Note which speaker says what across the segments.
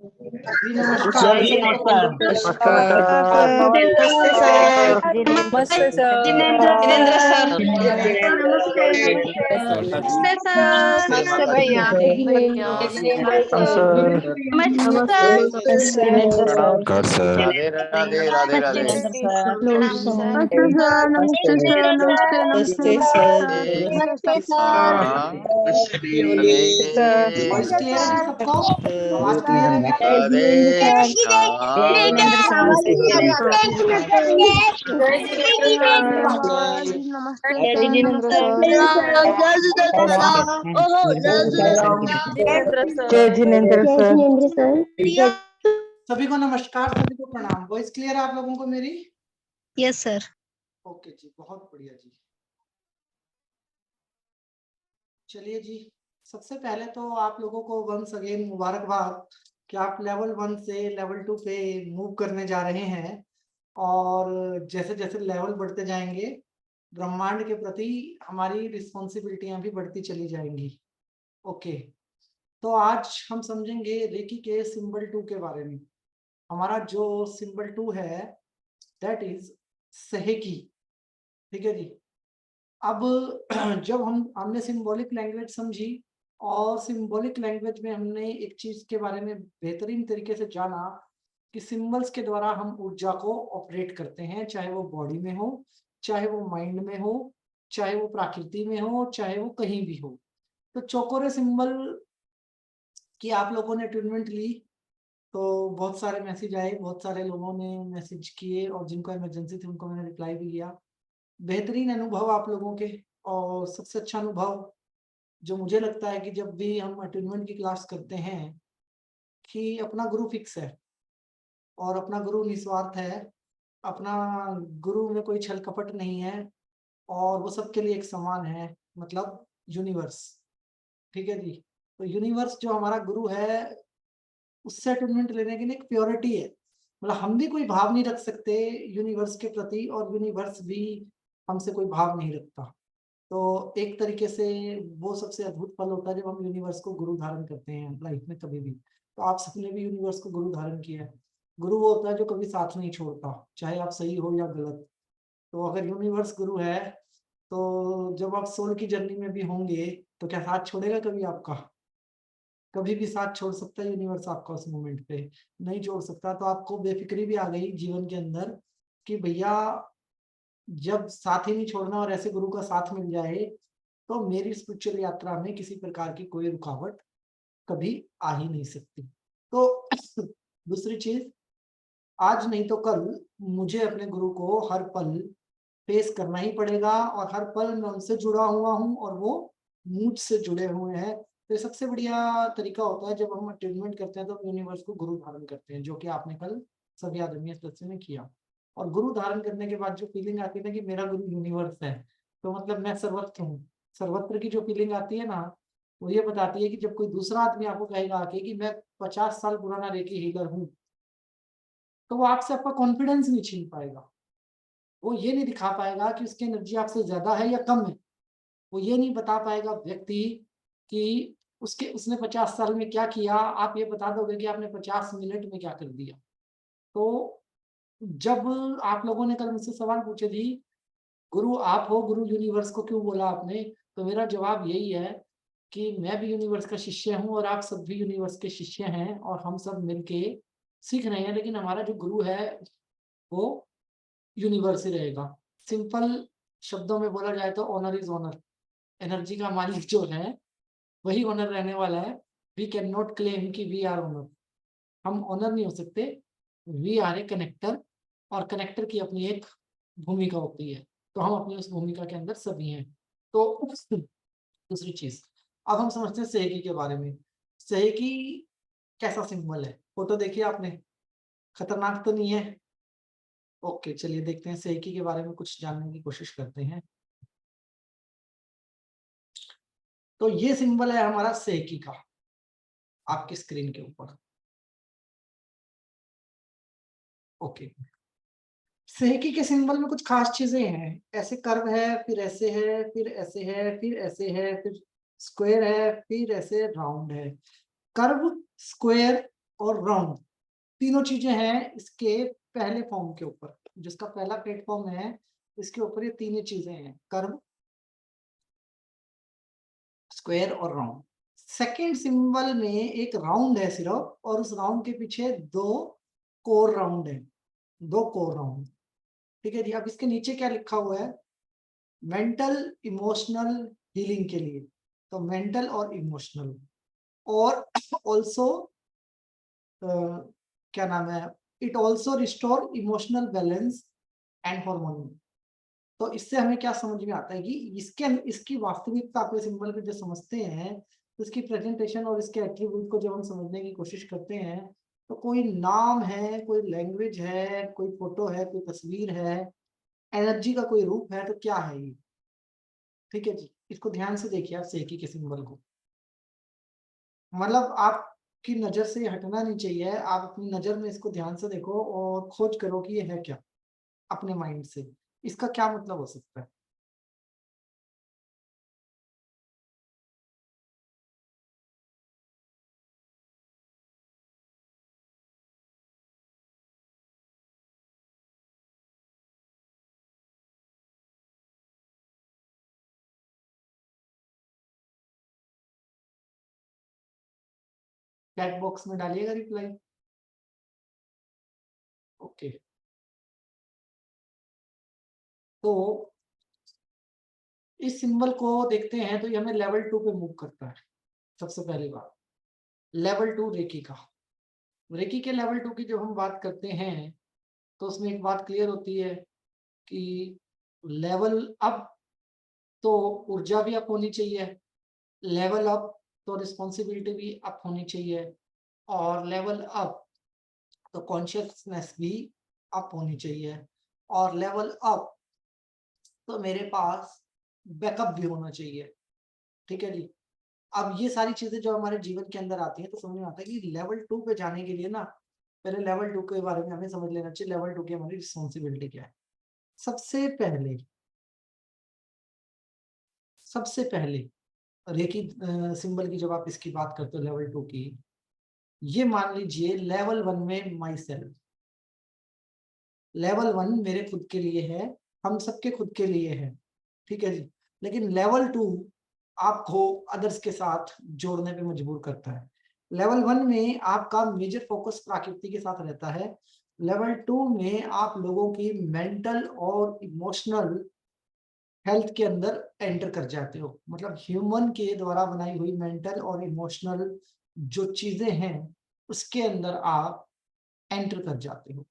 Speaker 1: जी नमस्कार।
Speaker 2: जी नमस्कार।
Speaker 1: नमस्कार।
Speaker 3: नमस्ते सर।
Speaker 2: नमस्ते सर।
Speaker 3: जिनेंद्र सर।
Speaker 4: नमस्ते सर।
Speaker 3: नमस्ते भैया।
Speaker 4: नमस्ते
Speaker 2: जिनेंद्र सर।
Speaker 5: नमस्कार सर।
Speaker 6: राधे राधे राधे राधे।
Speaker 2: जिनेंद्र सर।
Speaker 4: नमस्ते सर।
Speaker 3: नमस्ते सर।
Speaker 1: वॉइस क्लियर है जी सबको? आवाज क्लियर है मेरी?
Speaker 6: राधे कृष्णा।
Speaker 2: जिनेंद्र सर से जिनेंद्र सर। जय जिनेंद्र सर।
Speaker 1: सभी को नमस्कार, सभी को प्रणाम। वॉइस क्लियर है आप लोगों को मेरी?
Speaker 3: Yes sir.
Speaker 1: ओके जी, बहुत बढ़िया जी। चलिए जी, सबसे पहले तो आप लोगों को वंस अगेन मुबारकबाद कि आप लेवल 1 से लेवल 2 पे मूव करने जा रहे हैं। और जैसे जैसे लेवल बढ़ते जाएंगे, ब्रह्मांड के प्रति हमारी रिस्पॉन्सिबिलिटियां भी बढ़ती चली जाएंगी। ओके, तो आज हम समझेंगे रेकी के सिंबल 2 के बारे में। हमारा जो सिंबल 2 है दैट इज सहेकी। ठीक है जी। अब जब हमने सिंबॉलिक लैंग्वेज समझी और सिंबॉलिक लैंग्वेज में हमने एक चीज के बारे में बेहतरीन तरीके से जाना कि सिंबल्स के द्वारा हम ऊर्जा को ऑपरेट करते हैं, चाहे वो बॉडी में हो, चाहे वो माइंड में हो, चाहे वो प्रकृति में हो, चाहे वो कहीं भी हो। तो चौकोरे सिंबल की आप लोगों ने ट्रीटमेंट ली तो बहुत सारे मैसेज आए, बहुत सारे लोगों ने मैसेज किए और जिनको इमरजेंसी थी उनको मैंने रिप्लाई भी किया। बेहतरीन अनुभव आप लोगों के। और सबसे अच्छा अनुभव जो मुझे लगता है कि जब भी हम अटेनमेंट की क्लास करते हैं कि अपना गुरु फिक्स है और अपना गुरु निस्वार्थ है, अपना गुरु में कोई छल कपट नहीं है और वो सबके लिए एक समान है, मतलब यूनिवर्स। ठीक है जी। तो यूनिवर्स जो हमारा गुरु है उससे अटेनमेंट लेने के लिए एक प्योरिटी है, मतलब हम भी कोई भाव नहीं रख सकते यूनिवर्स के प्रति और यूनिवर्स भी हमसे कोई भाव नहीं रखता। तो एक तरीके से वो सबसे अद्भुत पल होता है जब हम यूनिवर्स को गुरु धारण करते हैं लाइफ में कभी भी। तो आप सबने भी यूनिवर्स को गुरु धारण किया है। गुरु वो होता है जो कभी साथ नहीं छोड़ता, चाहे आप सही हो या गलत। तो अगर यूनिवर्स गुरु है तो जब आप सोल की जर्नी में भी होंगे तो क्या साथ छोड़ेगा कभी आपका? कभी भी साथ छोड़ सकता है यूनिवर्स आपका उस मोमेंट पे? नहीं छोड़ सकता। तो आपको बेफिक्री भी आ गई जीवन के अंदर कि भैया जब साथ ही नहीं छोड़ना और ऐसे गुरु का साथ मिल जाए तो मेरी स्पिरिचुअल यात्रा में किसी प्रकार की कोई रुकावट कभी आ ही नहीं सकती। तो दूसरी चीज, आज नहीं तो कल मुझे अपने गुरु को हर पल फेस करना ही पड़ेगा और हर पल मैं उनसे जुड़ा हुआ हूँ और वो मुझसे जुड़े हुए हैं। तो ये सबसे बढ़िया तरीका होता है जब हम अटेनमेंट करते हैं तो हम यूनिवर्स को गुरु धारण करते हैं, जो कि आपने कल सभी आदमी सदस्य में किया। और गुरु धारण करने के बाद जो फीलिंग आती है ना कि मेरा गुरु यूनिवर्स है, तो मतलब मैं सर्वत्र हूँ। सर्वत्र की जो फीलिंग आती है ना, वो ये बताती है कि जब कोई दूसरा आदमी आपको कहेगा आके कि मैं 50 साल पुराना रेकी हीलर हूँ, तो वो आपसे आपका कॉन्फिडेंस नहीं छीन पाएगा। वो ये नहीं दिखा पाएगा कि उसकी एनर्जी आपसे ज्यादा है या कम है। वो ये नहीं बता पाएगा व्यक्ति कि उसने 50 साल में क्या किया। आप ये बता दोगे कि आपने 50 मिनट में क्या कर दिया। तो जब आप लोगों ने कल मुझसे सवाल पूछे थी गुरु आप हो, गुरु यूनिवर्स को क्यों बोला आपने, तो मेरा जवाब यही है कि मैं भी यूनिवर्स का शिष्य हूँ और आप सब भी यूनिवर्स के शिष्य हैं और हम सब मिलके सीख रहे हैं। लेकिन हमारा जो गुरु है वो यूनिवर्स ही रहेगा। सिंपल शब्दों में बोला जाए तो ऑनर इज ऑनर। एनर्जी का मालिक जो है वही ऑनर रहने वाला है। वी कैन नॉट क्लेम कि वी आर ऑनर। हम ऑनर नहीं हो सकते। वी आर ए कनेक्टर और कनेक्टर की अपनी एक भूमिका होती है, तो हम अपनी उस भूमिका के अंदर सभी हैं। तो दूसरी चीज, अब हम समझते हैं सहेगी के बारे में। सहेगी कैसा सिंबल है? फोटो देखिए आपने, खतरनाक तो नहीं है? ओके, चलिए देखते हैं सहेगी के बारे में कुछ जानने की कोशिश करते हैं। तो ये सिंबल है हमारा सहेगी का, आपकी स्क्रीन के ऊपर। ओके, सहेगी के सिंबल में कुछ खास चीजें हैं। ऐसे कर्व है, फिर ऐसे है, फिर ऐसे है, फिर ऐसे है, फिर स्क्वायर है, फिर ऐसे राउंड है। कर्व, स्क्वायर और राउंड, तीनों चीजें हैं इसके पहले फॉर्म के ऊपर, जिसका पहला प्लेटफॉर्म है इसके ऊपर ये तीनों चीजें हैं, कर्व, स्क्वायर और राउंड। सेकंड सिंबल में एक राउंड है सिर्फ, और उस राउंड के पीछे दो कोर राउंड है, दो कोर राउंड। ठीक है जी। अब इसके नीचे क्या लिखा हुआ है, मेंटल इमोशनल हीलिंग के लिए, तो मेंटल और इमोशनल, और ऑल्सो क्या नाम है, it also restore emotional balance and harmony. तो इससे हमें क्या समझ में आता है कि इसकी वास्तविकता को सिंबल को जो समझते हैं, तो इसकी प्रेजेंटेशन और इसके एट्रीब्यूट को जब हम समझने की कोशिश करते हैं, तो कोई नाम है, कोई लैंग्वेज है, कोई फोटो है, कोई तस्वीर है, एनर्जी का कोई रूप है, तो क्या है ये। ठीक है जी। इसको ध्यान से देखिए आप सेकी के सिंबल को, मतलब आपकी नजर से हटना नहीं चाहिए, आप अपनी नजर में इसको ध्यान से देखो और खोज करो कि ये है क्या, अपने माइंड से इसका क्या मतलब हो सकता है। चैट बॉक्स में डालिएगा रिप्लाई। ओके, तो इस सिंबल को देखते हैं तो ये हमें लेवल 2 पे मूव करता है। सबसे पहली बात, लेवल 2 रेकी का, रेकी के लेवल 2 की जब हम बात करते हैं तो उसमें एक बात क्लियर होती है कि लेवल अप तो ऊर्जा भी अप होनी चाहिए, लेवल अप तो रिस्पॉन्सिबिलिटी भी अप होनी चाहिए, और लेवल अप तो कॉन्शियसनेस भी अप होनी चाहिए, और लेवल अप तो मेरे पास बैकअप भी होना चाहिए। ठीक है जी। अब ये सारी चीजें जो हमारे जीवन के अंदर आती हैं तो समझ में आता है कि लेवल 2 पे जाने के लिए ना, पहले लेवल 2 के बारे में हमें समझ लेना चाहिए, लेवल 2 की हमारी रिस्पॉन्सिबिलिटी क्या है। सबसे पहले रेकी सिंबल की जब आप इसकी बात करते हो लेवल 2 की, ये मान लीजिए लेवल 1 में माई सेल्फ, लेवल 1 मेरे खुद के लिए है, हम सबके खुद के लिए है। ठीक है जी। लेकिन लेवल 2 आपको अदर्स के साथ जोड़ने पे मजबूर करता है। लेवल 1 में आपका मेजर फोकस प्रकृति के साथ रहता है, लेवल 2 में आप लोगों की मेंटल और इमोशनल हेल्थ के अंदर एंटर कर जाते हो, मतलब ह्यूमन के द्वारा बनाई हुई मेंटल और इमोशनल जो चीजें हैं उसके अंदर आप एंटर कर जाते हो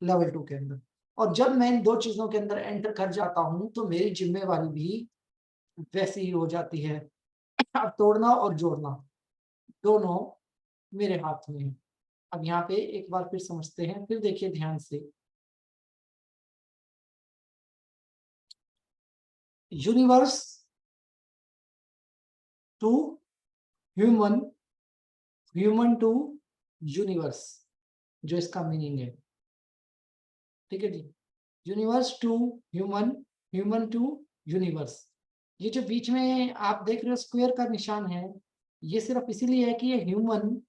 Speaker 1: लेवल 2 के अंदर। और जब मैं इन दो चीजों के अंदर एंटर कर जाता हूं तो मेरी जिम्मेवारी भी वैसी ही हो जाती है। अब तोड़ना और जोड़ना दोनों मेरे हाथ में है। अब यहाँ पे एक बार फिर समझते हैं, फिर देखिए ध्यान से, universe to human, human to universe, जो इसका मीनिंग है। ठीक है जी। Universe to human, human to universe. ये जो बीच में आप देख रहे हो स्क्वायर का निशान है, ये सिर्फ इसीलिए है कि ये ह्यूमन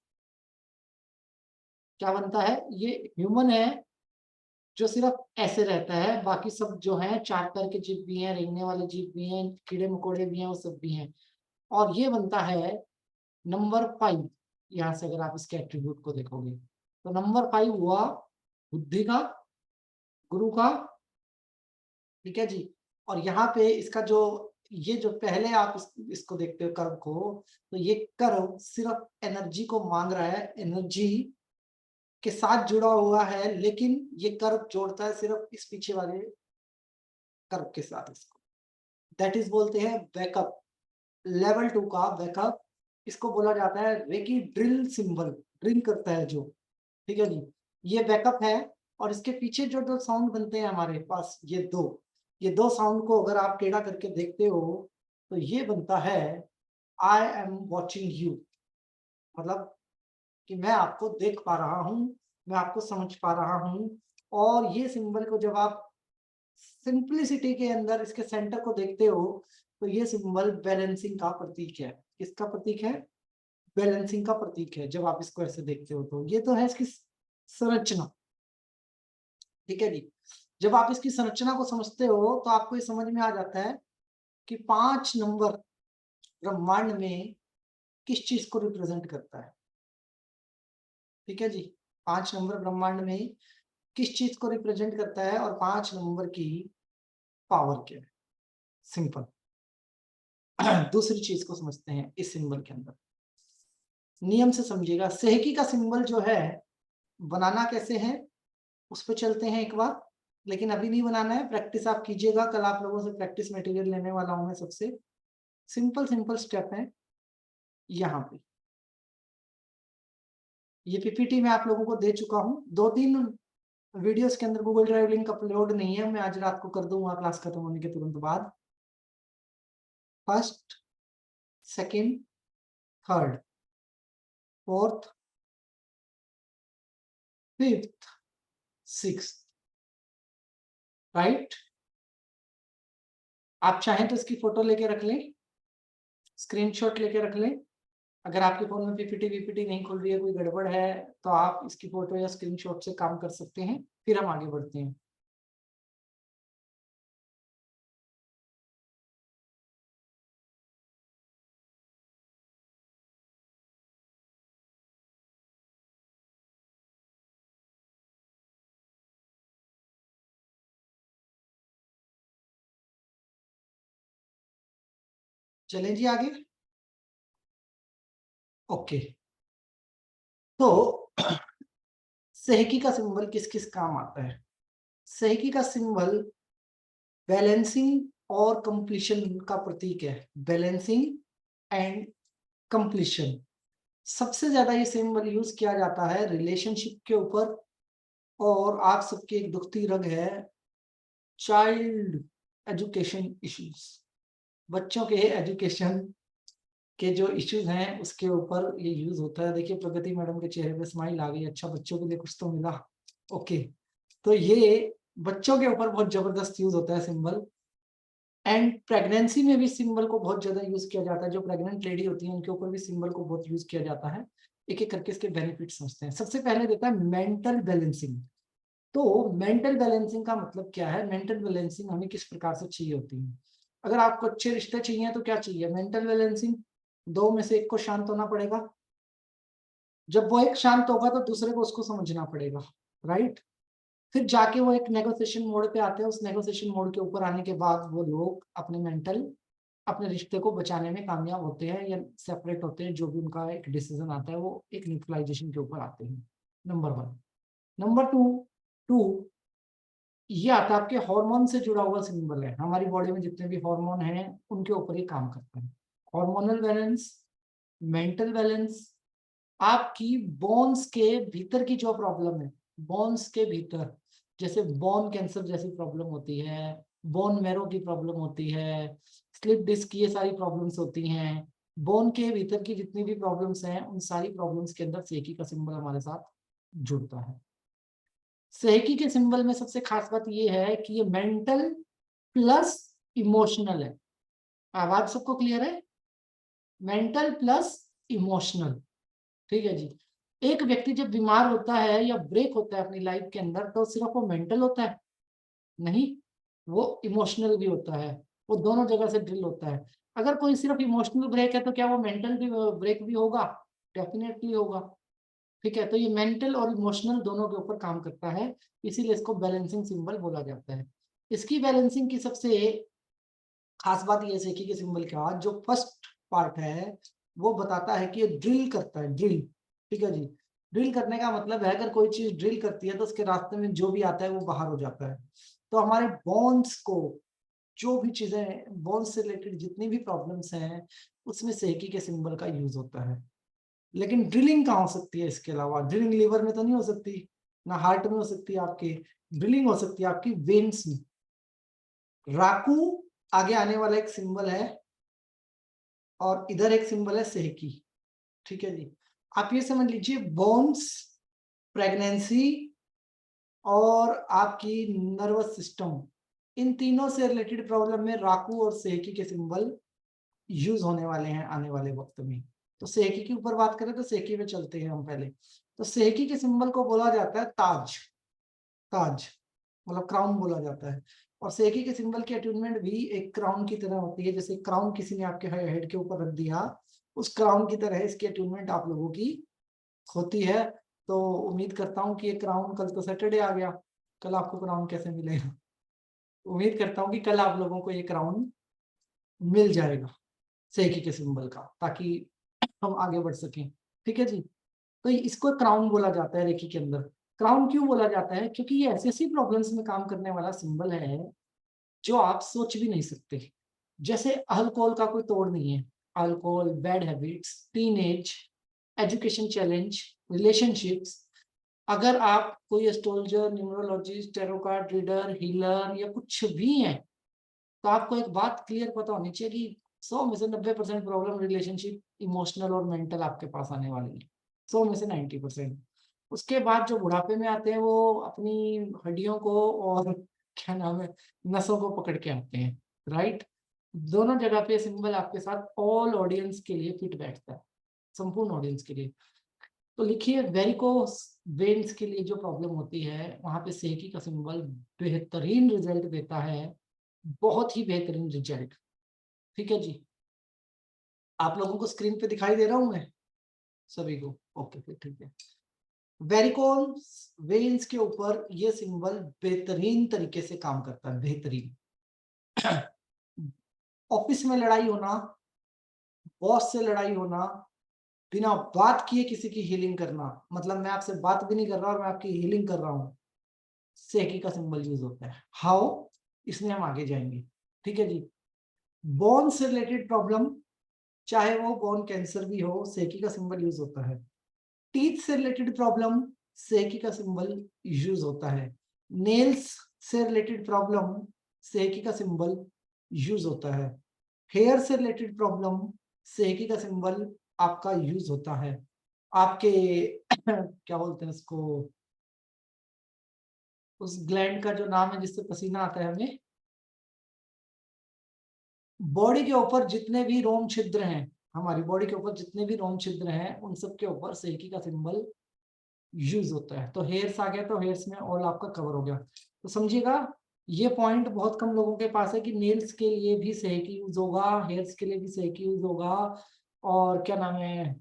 Speaker 1: क्या बनता है, ये ह्यूमन है जो सिर्फ ऐसे रहता है, बाकी सब जो है चार पैर के जीव भी हैं, रेंगने वाले जीव भी हैं, कीड़े मकोड़े भी हैं, वो सब भी हैं। और ये बनता है नंबर 5। यहाँ से अगर आप इसके एट्रीब्यूट को देखोगे तो नंबर 5 हुआ बुद्धि का, गुरु का। ठीक है जी। और यहाँ पे इसका जो ये जो पहले आप इसको देखते हो कर्व को, तो ये कर्व सिर्फ एनर्जी को मांग रहा है, एनर्जी के साथ जुड़ा हुआ है, लेकिन ये कर्व जोड़ता है सिर्फ इस पीछे वाले कर्व के साथ इसको, दैट इज बोलते हैं बैकअप। लेवल 2 का बैकअप इसको बोला जाता है रेकी ड्रिल सिंबल, ड्रिल करता है जो। ठीक है जी। ये बैकअप है, और इसके पीछे जो दो साउंड बनते हैं हमारे पास, ये दो साउंड को अगर आप टेढ़ा करके देखते हो तो ये बनता है आई एम वॉचिंग यू, मतलब कि मैं आपको देख पा रहा हूं, मैं आपको समझ पा रहा हूं। और ये सिंबल को जब आप सिंप्लिसिटी के अंदर इसके सेंटर को देखते हो तो ये सिंबल बैलेंसिंग का प्रतीक है। किसका प्रतीक है? बैलेंसिंग का प्रतीक है जब आप इसको ऐसे देखते हो। तो ये तो है इसकी संरचना, ठीक है जी। जब आप इसकी संरचना को समझते हो तो आपको ये समझ में आ जाता है कि 5 नंबर ब्रह्मांड में किस चीज को रिप्रेजेंट करता है, ठीक है जी। 5 नंबर ब्रह्मांड में किस चीज को रिप्रेजेंट करता है और 5 नंबर की पावर क्या है, सिंपल। दूसरी चीज को समझते हैं इस सिंबल के अंदर, नियम से समझिएगा। सेहकी का सिंबल जो है बनाना कैसे है उस पर चलते हैं एक बार, लेकिन अभी नहीं बनाना है, प्रैक्टिस आप कीजिएगा। कल आप लोगों से प्रैक्टिस मटेरियल लेने वाला हूं मैं। सबसे सिंपल स्टेप है यहाँ पे। ये पीपीटी मैं आप लोगों को दे चुका हूँ, 2-3 वीडियोस के अंदर गूगल ड्राइव लिंक अपलोड नहीं है, मैं आज रात को कर दूंगा क्लास खत्म होने के तुरंत बाद। First, second, third, fourth, fifth, sixth, right. आप चाहें तो इसकी फोटो लेके रख लें, स्क्रीनशॉट लेके रख लें। अगर आपके फोन में पीपीटी वीपीटी नहीं खुल रही है, कोई गड़बड़ है, तो आप इसकी फोटो या स्क्रीनशॉट से काम कर सकते हैं। फिर हम आगे बढ़ते हैं। चलें जी आगे। ओके, तो सेहकी का सिंबल किस किस काम आता है? सेहकी का सिंबल बैलेंसिंग और कंप्लीशन का प्रतीक है। Balancing and completion. सबसे ज्यादा ये सिंबल यूज किया जाता है रिलेशनशिप के ऊपर, और आप सबकी एक दुखती रग है चाइल्ड एजुकेशन इश्यूज। बच्चों के एजुकेशन के जो इश्यूज हैं उसके ऊपर ये यूज होता है। देखिए प्रगति मैडम के चेहरे पे स्माइल आ गई, अच्छा बच्चों के लिए कुछ तो मिला। ओके, तो ये बच्चों के ऊपर बहुत जबरदस्त यूज होता है सिंबल। एंड प्रेगनेंसी में भी सिंबल को बहुत ज्यादा यूज किया जाता है। जो प्रेग्नेंट लेडी होती है उनके ऊपर भी सिंबल को बहुत यूज किया जाता है। एक एक करके इसके बेनिफिट समझते हैं। सबसे पहले देता है मेंटल बैलेंसिंग। तो मेंटल बैलेंसिंग का मतलब क्या है? मेंटल बैलेंसिंग हमें किस प्रकार से चाहिए होती है? अगर आपको अच्छे रिश्ते चाहिए तो क्या चाहिए? Mental balancing. 2 में से एक को शांत होना पड़ेगा। जब वो एक शांत होगा तो दूसरे को उसको समझना पड़ेगा, राइट। फिर जाके वो एक नेगोशिएशन मोड पे आते हैं। उस नेगोशिएशन मोड के ऊपर आने के बाद वो लोग अपने रिश्ते को बचाने में कामयाब होते हैं या सेपरेट होते हैं। जो भी उनका एक डिसीजन आता है वो एक न्यूट्रलाइजेशन के ऊपर आते हैं। नंबर 1। नंबर 2 ये आता है आपके हार्मोन से जुड़ा हुआ सिंबल है। हमारी बॉडी में जितने भी हार्मोन हैं उनके ऊपर ये काम करता है। हार्मोनल बैलेंस, मेंटल बैलेंस, आपकी बोन्स के भीतर की जो प्रॉब्लम है, बोन्स के भीतर जैसे बोन कैंसर जैसी प्रॉब्लम होती है, बोन मैरो की प्रॉब्लम होती है, स्लिप डिस्क, ये सारी प्रॉब्लम्स होती हैं। बोन के भीतर की जितनी भी प्रॉब्लम्स हैं उन सारी प्रॉब्लम्स के अंदर सेहकी का सिंबल हमारे साथ जुड़ता है। सेहकी के सिंबल में सबसे खास बात ये है कि ये मेंटल प्लस इमोशनल है। आवाज सबको क्लियर है? मेंटल प्लस इमोशनल, ठीक है जी। एक व्यक्ति जब बीमार होता है या ब्रेक होता है अपनी लाइफ के अंदर तो सिर्फ वो मेंटल होता है? नहीं, वो इमोशनल भी होता है। वो दोनों जगह से ड्रिल होता है। अगर कोई सिर्फ इमोशनल ब्रेक है तो क्या वो मेंटल भी ब्रेक भी होगा? डेफिनेटली होगा, ठीक है। तो ये मेंटल और इमोशनल दोनों के ऊपर काम करता है, इसीलिए इसको बैलेंसिंग सिंबल बोला जाता है। इसकी बैलेंसिंग की सबसे खास बात ये है कि सिंबल का जो फर्स्ट पार्ट है वो बताता है कि ये ड्रिल करता है, ड्रिल, ठीक है जी। ड्रिल करने का मतलब है अगर कोई चीज ड्रिल करती है तो उसके रास्ते में जो भी आता है वो बाहर हो जाता है। तो हमारे बोन्स को जो भी चीजें, बोन्स से रिलेटेड जितनी भी प्रॉब्लम्स हैं उसमें सेहकी के सिंबल का यूज होता है। लेकिन ड्रिलिंग कहाँ हो सकती है इसके अलावा? ड्रिलिंग लीवर में तो नहीं हो सकती, ना हार्ट में हो सकती है आपके। ड्रिलिंग हो सकती है आपकी वेन्स में। राकू आगे आने वाला एक सिंबल है और इधर एक सिंबल है सेहकी, ठीक है जी। आप ये समझ लीजिए बोन्स, प्रेगनेंसी और आपकी नर्वस सिस्टम, इन तीनों से रिलेटेड प्रॉब्लम में राकू और सेहकी के सिंबल यूज होने वाले हैं आने वाले वक्त में। तो सेकी के ऊपर बात करें तो सेकी में चलते हैं हम पहले। तो सेकी के सिंबल को बोला जाता है ताज, ताज मतलब क्राउन बोला जाता है। और सेकी के सिंबल की अट्यूनमेंट भी एक क्राउन की तरह होती है। जैसे क्राउन किसी ने आपके हेड के ऊपर रख दिया, उस क्राउन की तरह इसकी अट्यूनमेंट आप लोगों की होती है। तो उम्मीद करता हूँ कि ये क्राउन, कल तो सैटरडे आ गया, कल आपको क्राउन कैसे मिलेगा? उम्मीद करता हूँ कि कल आप लोगों को ये क्राउन मिल जाएगा सेकी के सिंबल का, ताकि हम आगे बढ़ सकें। ठीक है जी। तो इसको क्राउन बोला जाता है रेकी के अंदर। क्राउन क्यों बोला जाता है? क्योंकि ये ऐसी प्रॉब्लम्स में काम करने वाला सिंबल है जो आप सोच भी नहीं सकते। जैसे अल्कोहल का कोई तोड़ नहीं है। Alcohol, bad habits, teenage, education challenge, relationships. अगर आप कोई astrologer, numerologist, tarot card reader, healer या कुछ भी हैं, तो आपको एक बात क्लियर पता होनी चाहिए कि 100 में से 90% प्रॉब्लम रिलेशनशिप, इमोशनल और मेंटल आपके पास आने वाली है। 100 में से 90%। उसके बाद जो बुढ़ापे में आते हैं वो अपनी हड्डियों को और क्या नाम है, नसों को पकड़ के आते हैं। राइट? दोनों जगह पे सिंबल आपके साथ ऑल ऑडियंस के लिए फिट बैठता है, संपूर्ण ऑडियंस के लिए। तो लिखिए, वेरिकोस वेन्स के लिए जो प्रॉब्लम होती है वहां पे सेकी का सिंबल बेहतरीन रिजल्ट देता है, बहुत ही बेहतरीन रिजल्ट। ठीक है जी। आप लोगों को स्क्रीन पे दिखाई दे रहा हूं मैं सभी को? ओके, फिर ठीक है। वेरिकोस वेन्स के ऊपर ये सिंबल बेहतरीन तरीके से काम करता है, बेहतरीन। ऑफिस में लड़ाई होना, बॉस से लड़ाई होना, बिना बात किए किसी की हीलिंग करना, मतलब मैं आपसे बात भी नहीं कर रहा और मैं आपकी हीलिंग कर रहा हूं, सेकी का सिंबल यूज होता है। हाउ? इसमें हम आगे जाएंगे। ठीक है जी। बोन से रिलेटेड प्रॉब्लम, चाहे वो बोन कैंसर भी हो, सेकी का सिंबल यूज होता है। टीथ से रिलेटेड प्रॉब्लम, सेकी का सिंबल यूज होता है। नेल्स से रिलेटेड प्रॉब्लम, सेकी का सिंबल यूज होता है। हेयर से रिलेटेड प्रॉब्लम, सेकी का सिंबल आपका यूज होता है। आपके क्या बोलते हैं उसको, उस ग्लैंड का जो नाम है जिससे पसीना आता है हमें, बॉडी के ऊपर जितने भी रोम छिद्र हैं, हमारी बॉडी के ऊपर जितने भी रोम छिद्र हैं, उन सब के ऊपर सेकी का सिंबल यूज होता है। तो हेयर्स आ गया तो हेयर्स में ऑल आपका कवर हो गया। तो समझिएगा, ये पॉइंट बहुत कम लोगों के पास है कि नेल्स के लिए भी सेकी यूज होगा, हेयर्स के लिए भी सेकी यूज होगा, और क्या नाम है,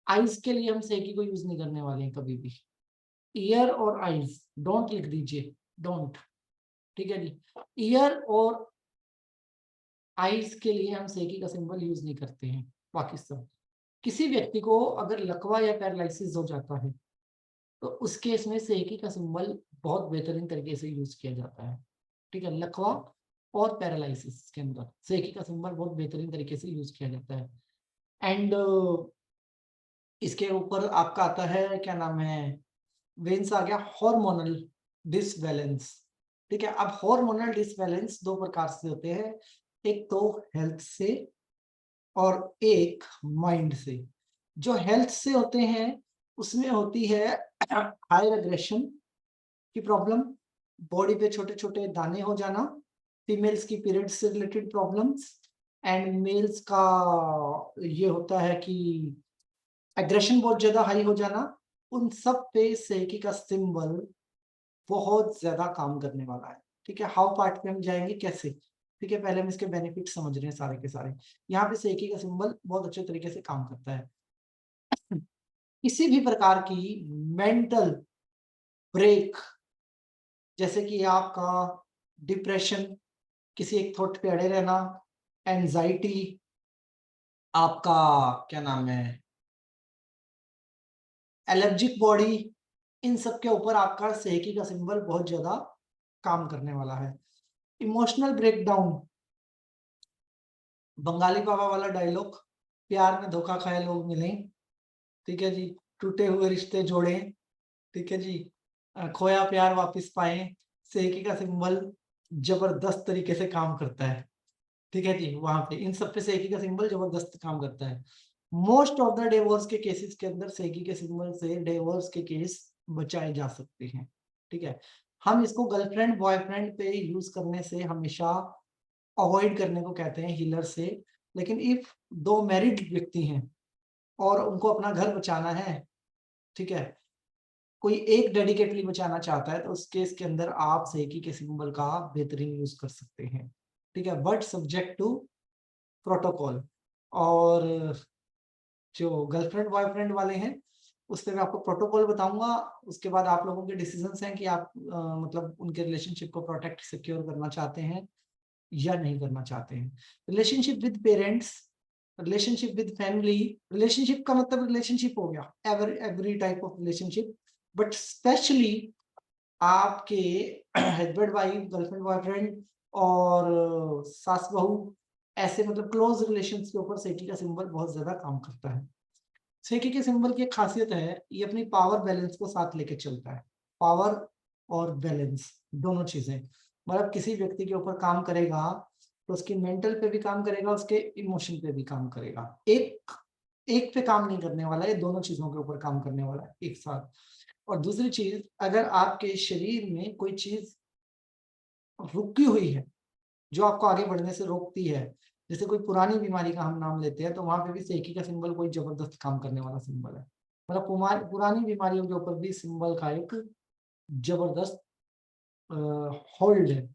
Speaker 1: आईज के लिए हम सेकी को यूज नहीं करने वाले हैं कभी भी। ईयर और आईज डोंट लिख दीजिए, डोंट। ठीक है जी। ईयर और आईज के लिए हम सेकी का सिंबल यूज नहीं करते हैं। बाकी सब, किसी व्यक्ति को अगर लकवा या पैरालिसिस हो जाता है तो उस केस में सेकी का सिंबल बहुत बेहतरीन तरीके से यूज किया जाता है। ठीक है, लकवा और पैरालिसिस के अंदर सेकी का सिंबल बहुत बेहतरीन तरीके से यूज किया जाता है। एंड इसके ऊपर आपका आता है, क्या नाम है, वेन्स आ गया। Hormonal disbalance. ठीक है, अब हार्मोनल डिसबैलेंस दो प्रकार से होते हैं, एक तो हेल्थ से और एक माइंड से। जो हेल्थ से होते हैं उसमें होती है हायर एग्रेशन की प्रॉब्लम, बॉडी पे छोटे छोटे दाने हो जाना, फीमेल्स की पीरियड से रिलेटेड प्रॉब्लम्स, एंड मेल्स का ये होता है कि एग्रेशन बहुत ज्यादा हाई हो जाना। उन सब पे सेकी का सिंबल बहुत ज्यादा काम करने वाला है। ठीक है, हाउ पार्ट पे हम जाएंगे कैसे। ठीक है, पहले हम इसके बेनिफिट समझ रहे हैं सारे के सारे। यहाँ पे सेकी का सिंबल बहुत अच्छे तरीके से काम करता है। किसी भी प्रकार की मेंटल ब्रेक, जैसे कि आपका डिप्रेशन, किसी एक थॉट पे अड़े रहना, एंजाइटी, आपका क्या नाम है, एलर्जिक बॉडी, इन सब के ऊपर आपका सेकी का सिंबल बहुत ज्यादा काम करने वाला है। इमोशनल ब्रेकडाउन, बंगाली बाबा वाला डायलॉग, प्यार में धोखा खाए लोग मिले। ठीक है जी, टूटे हुए रिश्ते जोड़े। ठीक है जी, खोया प्यार वापस पाए। सेकी का सिंबल जबरदस्त तरीके से काम करता है। ठीक है जी, वहां पे इन सब पे सेकी का सिंबल जबरदस्त काम करता है। मोस्ट ऑफ द डिवोर्स के केसेस के अंदर सेकी के सिंबल से डिवोर्स के केस बचाए जा सकते हैं। ठीक है, हम इसको गर्लफ्रेंड बॉयफ्रेंड पे यूज करने से हमेशा अवॉइड करने को कहते हैं हीलर से। लेकिन इफ दो मैरिड व्यक्ति हैं और उनको अपना घर बचाना है, ठीक है, कोई एक डेडिकेटली बचाना चाहता है, तो उस केस के अंदर आप सेकी के सिंबल का बेहतरीन यूज कर सकते हैं, ठीक है, बट सब्जेक्ट टू प्रोटोकॉल। और जो गर्लफ्रेंड बॉयफ्रेंड वाले हैं उस पर मैं आपको प्रोटोकॉल बताऊंगा, उसके बाद आप लोगों के डिसीजंस हैं कि आप मतलब उनके रिलेशनशिप को प्रोटेक्ट सिक्योर करना चाहते हैं या नहीं करना चाहते हैं। Relationship with parents, relationship with family, relationship का मतलब रिलेशनशिप हो गया, every type of relationship, but specially आपके हस्बैंड वाइफ, गर्लफ्रेंड बॉयफ्रेंड और सास बहू, ऐसे मतलब क्लोज रिलेशंस के ऊपर सेकी का सिंबल बहुत ज्यादा काम करता है। सेकी के सिंबल की एक खासियत है, ये अपनी पावर बैलेंस को साथ लेके चलता है, पावर और बैलेंस दोनों चीजें, मतलब किसी व्यक्ति के ऊपर काम करेगा तो उसकी मेंटल पे भी काम करेगा, उसके इमोशन पे भी काम करेगा, एक पे काम नहीं करने वाला है, दोनों चीजों के ऊपर काम करने वाला है एक साथ। और दूसरी चीज, अगर आपके शरीर में कोई चीज रुकी हुई है जो आपको आगे बढ़ने से रोकती है, जैसे कोई पुरानी बीमारी का हम नाम लेते हैं, तो वहां पे भी सेकी का सिंबल कोई जबरदस्त काम करने वाला सिंबल है, मतलब पुरानी बीमारियों के ऊपर भी सिंबल का एक जबरदस्त होल्ड है,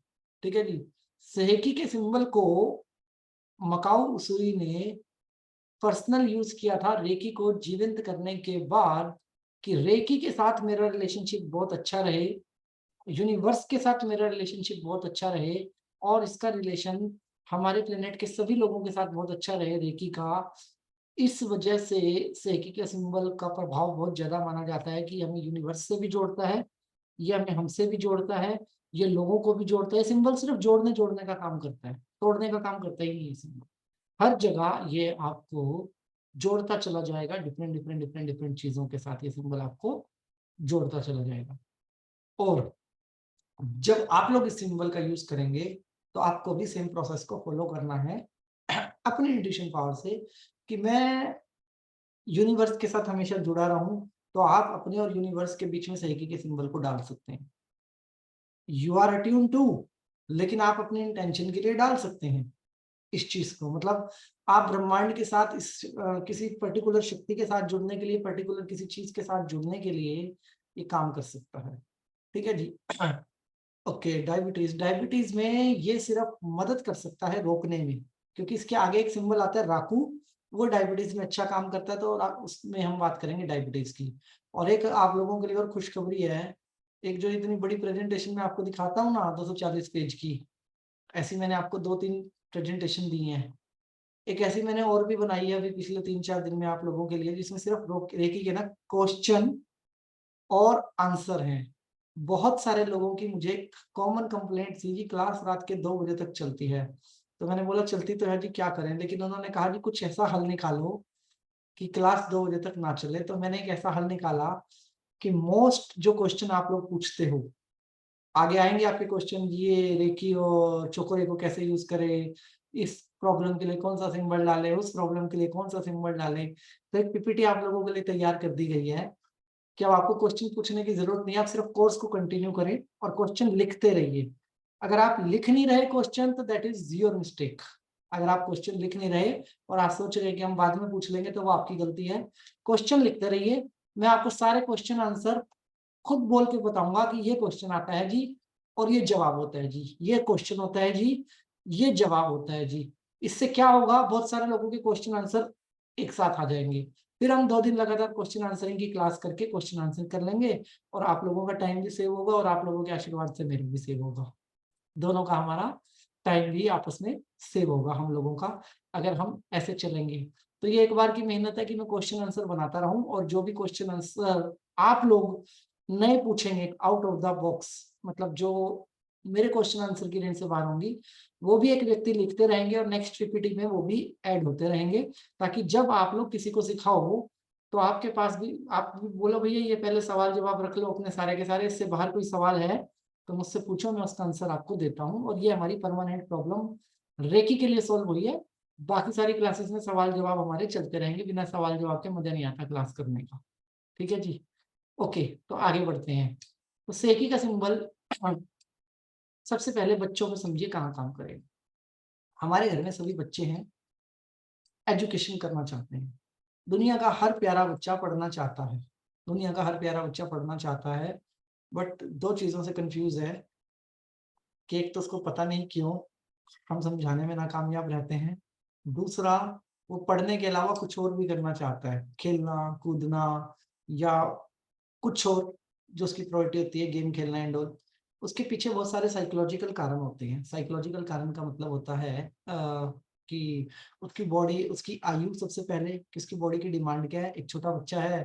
Speaker 1: ठीक है जी। सेकी के सिंबल को मकाऊ उसूरी ने पर्सनल यूज किया था रेकी को जीवंत करने के बाद, कि रेकी के साथ मेरा रिलेशनशिप बहुत अच्छा रहे, यूनिवर्स के साथ मेरा रिलेशनशिप बहुत अच्छा रहे, और इसका रिलेशन हमारे प्लेनेट के सभी लोगों के साथ बहुत अच्छा रहे रेकी का। इस वजह से सेकी के सिंबल का प्रभाव बहुत ज्यादा माना जाता है कि हमें यूनिवर्स से भी जोड़ता है, ये हमें हमसे भी जोड़ता है, ये लोगों को भी जोड़ता है। सिंबल सिर्फ जोड़ने जोड़ने का काम करता है, तोड़ने का काम करता ही नहीं है सिंबल। हर जगह ये आपको जोड़ता चला जाएगा, डिफरेंट चीजों के साथ ये सिंबल आपको जोड़ता चला जाएगा। और जब आप लोग इस सिंबल का यूज करेंगे तो आपको भी सेम प्रोसेस को फॉलो करना है अपनी इंट्यूशन पावर से, कि मैं यूनिवर्स के साथ हमेशा जुड़ा रहूं, तो आप अपने और यूनिवर्स के बीच में सेकी के सिंबल को डाल सकते हैं। यू आर अट्यून टू, लेकिन आप अपने इंटेंशन के लिए डाल सकते हैं इस चीज को, मतलब आप ब्रह्मांड के साथ किसी पर्टिकुलर शक्ति के साथ जुड़ने के लिए, पर्टिकुलर किसी चीज के साथ जुड़ने के लिए ये काम कर सकता है, ठीक है जी। ओके, डायबिटीज में ये सिर्फ मदद कर सकता है रोकने में, क्योंकि इसके आगे एक सिंबल आता है राकू, वो डायबिटीज में अच्छा काम करता है, तो उसमें हम बात करेंगे डायबिटीज की। और एक आप लोगों के लिए और खुशखबरी है, एक जो इतनी बड़ी प्रेजेंटेशन में आपको दिखाता हूँ ना 240 पेज की, ऐसी मैंने आपको 2-3 प्रेजेंटेशन दी हैं, एक ऐसी मैंने और भी बनाई है अभी पिछले 3-4 दिन में आप लोगों के लिए, जिसमें सिर्फ रेकी के ना क्वेश्चन और आंसर हैं। बहुत सारे लोगों की मुझे कॉमन कंप्लेंट थी कि क्लास रात के 2 बजे तक चलती है, तो मैंने बोला चलती तो है जी, क्या करें, लेकिन उन्होंने कहा जी कुछ ऐसा हल निकालो कि क्लास 2 बजे तक ना चले। तो मैंने एक ऐसा हल निकाला कि मोस्ट जो क्वेश्चन आप लोग पूछते हो, आगे आएंगे आपके क्वेश्चन, ये रेकी और चोकोरे को कैसे यूज करें, इस प्रॉब्लम के लिए कौन सा सिंबल डाले, उस प्रॉब्लम के लिए कौन सा सिंबल डाले, तो एक पीपीटी आप लोगों के लिए तैयार कर दी गई है कि अब आपको क्वेश्चन पूछने की जरूरत नहीं है, आप सिर्फ कोर्स को कंटिन्यू करें और क्वेश्चन लिखते रहिए। अगर आप लिख नहीं रहे क्वेश्चन तो दैट इज योर मिस्टेक। अगर आप क्वेश्चन लिख नहीं रहे और आप सोच रहे कि हम बाद में पूछ लेंगे, तो वो आपकी गलती है। क्वेश्चन लिखते रहिए, मैं आपको सारे क्वेश्चन आंसर खुद बोल के बताऊंगा कि ये क्वेश्चन आता है जी और ये जवाब होता है जी, ये क्वेश्चन होता है जी, ये जवाब होता है जी। इससे क्या होगा, बहुत सारे लोगों के क्वेश्चन आंसर एक साथ आ जाएंगे। फिर हम 2 दिन लगातार क्वेश्चन आंसरिंग की क्लास करके क्वेश्चन आंसर कर लेंगे, और आप लोगों का टाइम भी सेव होगा और आप लोगों के आशीर्वाद से मेरे भी सेव होगा, दोनों का हमारा टाइम भी आपस में सेव होगा हम लोगों का, अगर हम ऐसे चलेंगे। तो ये एक बार की मेहनत है कि मैं क्वेश्चन आंसर बनाता रहूं, और जो भी क्वेश्चन आंसर आप लोग नए पूछेंगे आउट ऑफ द बॉक्स, मतलब जो मेरे क्वेश्चन आंसर की रेंज से बाहर होंगी, वो भी एक व्यक्ति लिखते रहेंगे और नेक्स्ट पीपीटी में वो भी ऐड होते रहेंगे, ताकि जब आप लोग किसी को सिखाओ तो आपके पास भी, आप भी बोलो भैया ये पहले सवाल जवाब रख लो अपने सारे के सारे, इससे बाहर कोई सवाल है तो मुझसे पूछो, मैं उसका आंसर आपको देता हूँ। और ये हमारी परमानेंट प्रॉब्लम रेकी के लिए सोल्व हुई है। बाकी सारी क्लासेस में सवाल जवाब हमारे चलते रहेंगे, बिना सवाल जवाब के मजा नहीं आता क्लास करने का, ठीक है जी। ओके, तो आगे बढ़ते हैं। तो सेकी का सिंबल सबसे पहले बच्चों को समझिए कहाँ काम करेगा। हमारे घर में सभी बच्चे हैं, एजुकेशन करना चाहते हैं, दुनिया का हर प्यारा बच्चा पढ़ना चाहता है, दुनिया का हर प्यारा बच्चा पढ़ना चाहता है, बट दो चीजों से कंफ्यूज है कि एक तो उसको पता नहीं क्यों हम समझाने में नाकामयाब रहते हैं, दूसरा वो पढ़ने के अलावा कुछ और भी करना चाहता है, खेलना कूदना या कुछ और जो उसकी प्रायोरिटी होती है, गेम खेलना एंड ऑल। उसके पीछे बहुत सारे साइकोलॉजिकल कारण होते हैं। साइकोलॉजिकल कारण का मतलब होता है कि उसकी बॉडी, उसकी आयु, सबसे पहले कि उसकी बॉडी की डिमांड क्या है। एक छोटा बच्चा है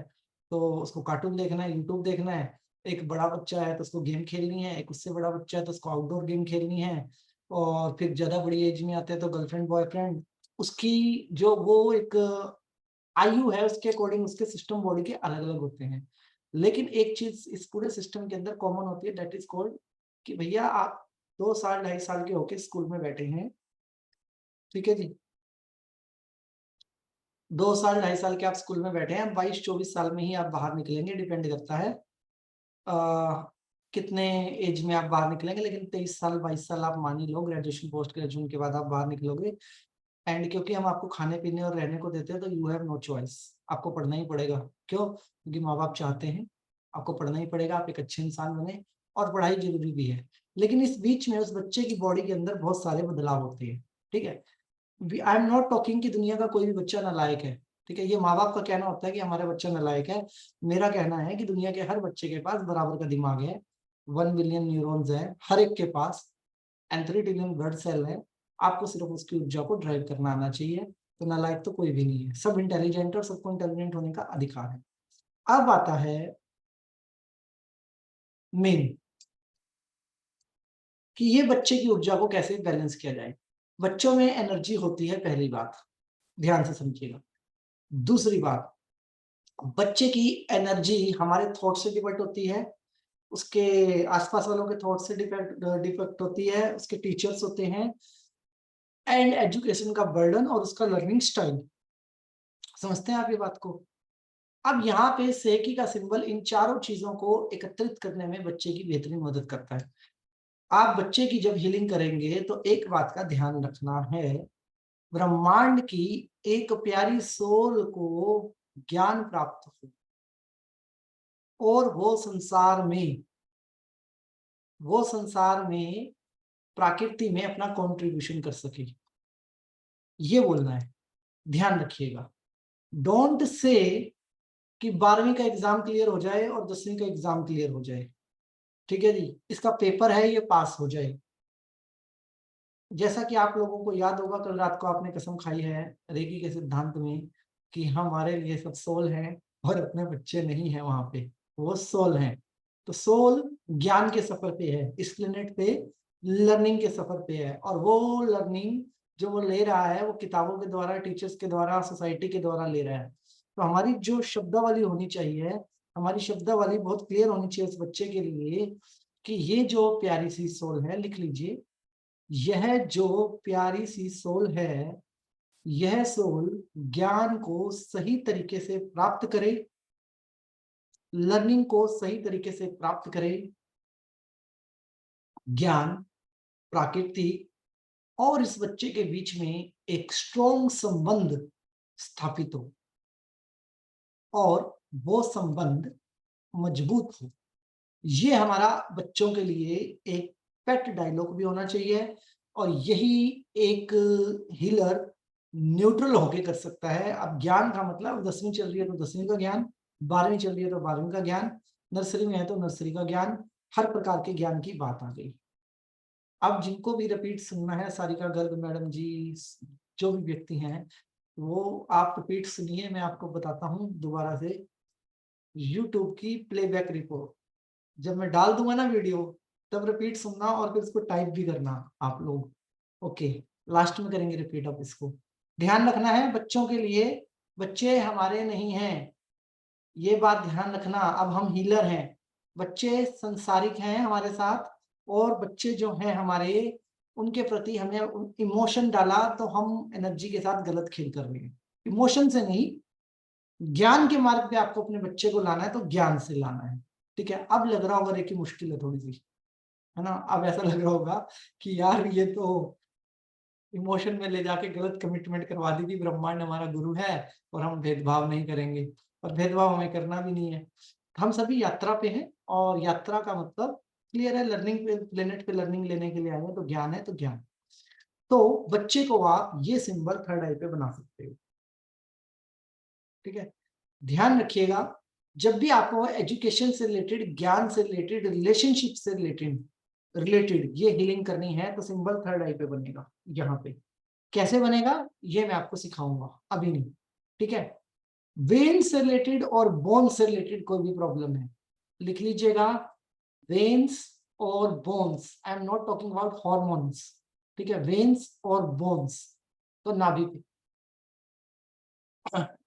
Speaker 1: तो उसको कार्टून देखना है, यूट्यूब देखना है, एक बड़ा बच्चा है तो उसको गेम खेलनी है, एक उससे बड़ा बच्चा है तो उसको आउटडोर गेम खेलनी है, और फिर ज्यादा बड़ी एज में आते हैं तो गर्लफ्रेंड बॉयफ्रेंड। उसकी जो वो एक आयु है उसके अकॉर्डिंग उसके सिस्टम बॉडी के अलग अलग होते हैं। लेकिन एक चीज इस पूरे सिस्टम के अंदर कॉमन होती है, दैट इज कॉल्ड कि भैया आप 2 साल 2.5 साल के होके स्कूल में बैठे हैं, ठीक है जी, 2 साल 2.5 साल के आप स्कूल में बैठे हैं, 22-24 साल में ही आप बाहर निकलेंगे, डिपेंड करता है कितने एज में आप बाहर निकलेंगे, लेकिन 23 साल 22 साल आप मान ही लो, ग्रेजुएशन पोस्ट ग्रेजुएशन के बाद आप बाहर निकलोगे। एंड क्योंकि हम आपको खाने पीने और रहने को देते हैं तो यू हैव नो चॉइस, आपको पढ़ना ही पड़ेगा। क्यों? क्योंकि माँ बाप चाहते हैं आपको पढ़ना ही पड़ेगा, आप एक अच्छे इंसान बने, और पढ़ाई जरूरी भी है। लेकिन इस बीच में उस बच्चे की बॉडी के अंदर बहुत सारे बदलाव होते हैं, ठीक है। आई एम नॉट टॉकिंग कि दुनिया का कोई भी बच्चा नालायक है, ठीक है, ये माँ बाप का कहना होता है कि हमारा बच्चा नालायक है। मेरा कहना है कि दुनिया के हर बच्चे के पास बराबर का दिमाग है, 1 बिलियन न्यूरॉन्स है हर एक के पास, एंड 3 ट्रिलियन ब्लड सेल है। आपको सिर्फ उसकी ऊर्जा को ड्राइव करना आना चाहिए, तो नालायक तो कोई भी नहीं है, सब इंटेलिजेंट, और सबको इंटेलिजेंट होने का अधिकार है। अब आता है मेन कि ये बच्चे की ऊर्जा को कैसे बैलेंस किया जाए। बच्चों में एनर्जी होती है, पहली बात ध्यान से समझिएगा। दूसरी बात, बच्चे की एनर्जी हमारे थॉट से डिपेंड होती है, उसके आसपास वालों के थॉट से डिपेक्ट होती है, उसके टीचर्स होते हैं, एंड एजुकेशन का बर्डन और उसका लर्निंग स्टाइल। समझते हैं आप ये बात को? अब यहाँ पे सेकी का सिंबल इन चारों चीजों को एकत्रित करने में बच्चे की बेहतरीन मदद करता है। आप बच्चे की जब हीलिंग करेंगे तो एक बात का ध्यान रखना है, ब्रह्मांड की एक प्यारी सोल को ज्ञान प्राप्त हो और वो संसार में प्रकृति में अपना कंट्रीब्यूशन कर सके, ये बोलना है। ध्यान रखिएगा, डोंट से कि 12वीं का एग्जाम क्लियर हो जाए और 10वीं का एग्जाम क्लियर हो जाए, ठीक है जी, इसका पेपर है ये पास हो जाए। जैसा कि आप लोगों को याद होगा, कल रात को आपने कसम खाई है रेकी के सिद्धांत में कि हमारे लिए सब सोल हैं और अपने बच्चे नहीं हैं, वहां पे वो सोल हैं। तो सोल ज्ञान के सफर पे है, इस प्लेनेट पे लर्निंग के सफर पे है, और वो लर्निंग जो वो ले रहा है वो किताबों के द्वारा, टीचर्स के द्वारा, सोसाइटी के द्वारा ले रहा है। तो हमारी जो शब्दावली होनी चाहिए, हमारी शब्दावली बहुत क्लियर होनी चाहिए उस बच्चे के लिए कि ये जो प्यारी सी सोल है, लिख लीजिए, यह जो प्यारी सी सोल है, यह सोल ज्ञान को सही तरीके से प्राप्त करे, लर्निंग को सही तरीके से प्राप्त करे, ज्ञान, प्रकृति और इस बच्चे के बीच में एक स्ट्रॉन्ग संबंध स्थापित हो और वो संबंध मजबूत हो। ये हमारा बच्चों के लिए एक पेट डायलॉग भी होना चाहिए, और यही एक हीलर न्यूट्रल होके कर सकता है। अब ज्ञान का मतलब 10वीं चल रही है तो 10वीं का ज्ञान, 12वीं चल रही है तो 12वीं का ज्ञान, नर्सरी में है तो नर्सरी का ज्ञान, हर प्रकार के ज्ञान की बात आ गई। अब जिनको भी रिपीट सुनना है, सारिका गर्ग मैडम जी, जो भी व्यक्ति हैं, वो आप रिपीट सुनिए। मैं आपको बताता हूँ दोबारा से यूट्यूब की प्लेबैक रिपोर्ट, जब मैं डाल दूंगा ना वीडियो, तब रिपीट सुनना और फिर इसको टाइप भी करना आप लोग। ओके, लास्ट में करेंगे रिपीट। अब इसको ध्यान रखना है, बच्चों के लिए, बच्चे हमारे नहीं हैं, ये बात ध्यान रखना। अब हम हीलर हैं, बच्चे संसारिक हैं हमारे साथ, और बच्चे जो हैं हमारे, उनके प्रति हमने इमोशन डाला तो हम एनर्जी के साथ गलत खेल कर रहे हैं। इमोशन से नहीं, ज्ञान के मार्ग पे आपको अपने बच्चे को लाना है तो ज्ञान से लाना है, ठीक है। अब लग रहा होगा रेकी मुश्किल है थोड़ी सी, है ना, अब ऐसा लग रहा होगा कि यार ये तो इमोशन में ले जाके गलत कमिटमेंट करवा दी थी, ब्रह्मांड हमारा गुरु है और हम भेदभाव नहीं करेंगे, और भेदभाव हमें करना भी नहीं है। हम सभी यात्रा पे हैं और यात्रा का मतलब क्लियर है, लर्निंग पे, प्लेनेट पे लर्निंग लेने के लिए आए हैं, तो ज्ञान है तो ज्ञान। तो बच्चे को आप ये सिंबल थर्ड आई पे बना सकते हो, ठीक है। ध्यान रखिएगा, जब भी आपको एजुकेशन से रिलेटेड, ज्ञान से रिलेटेड, रिलेशनशिप से रिलेटेड ये हीलिंग करनी है तो सिंबल थर्ड आई पे बनेगा। यहाँ पे कैसे बनेगा ये मैं आपको सिखाऊंगा, अभी नहीं, ठीक है। वेन से रिलेटेड और बोन से रिलेटेड कोई भी प्रॉब्लम है, लिख लीजिएगा, वेन्स और bones, I am not talking about hormones, ठीक है, वेन्स और बोन्स, तो नाभि पे,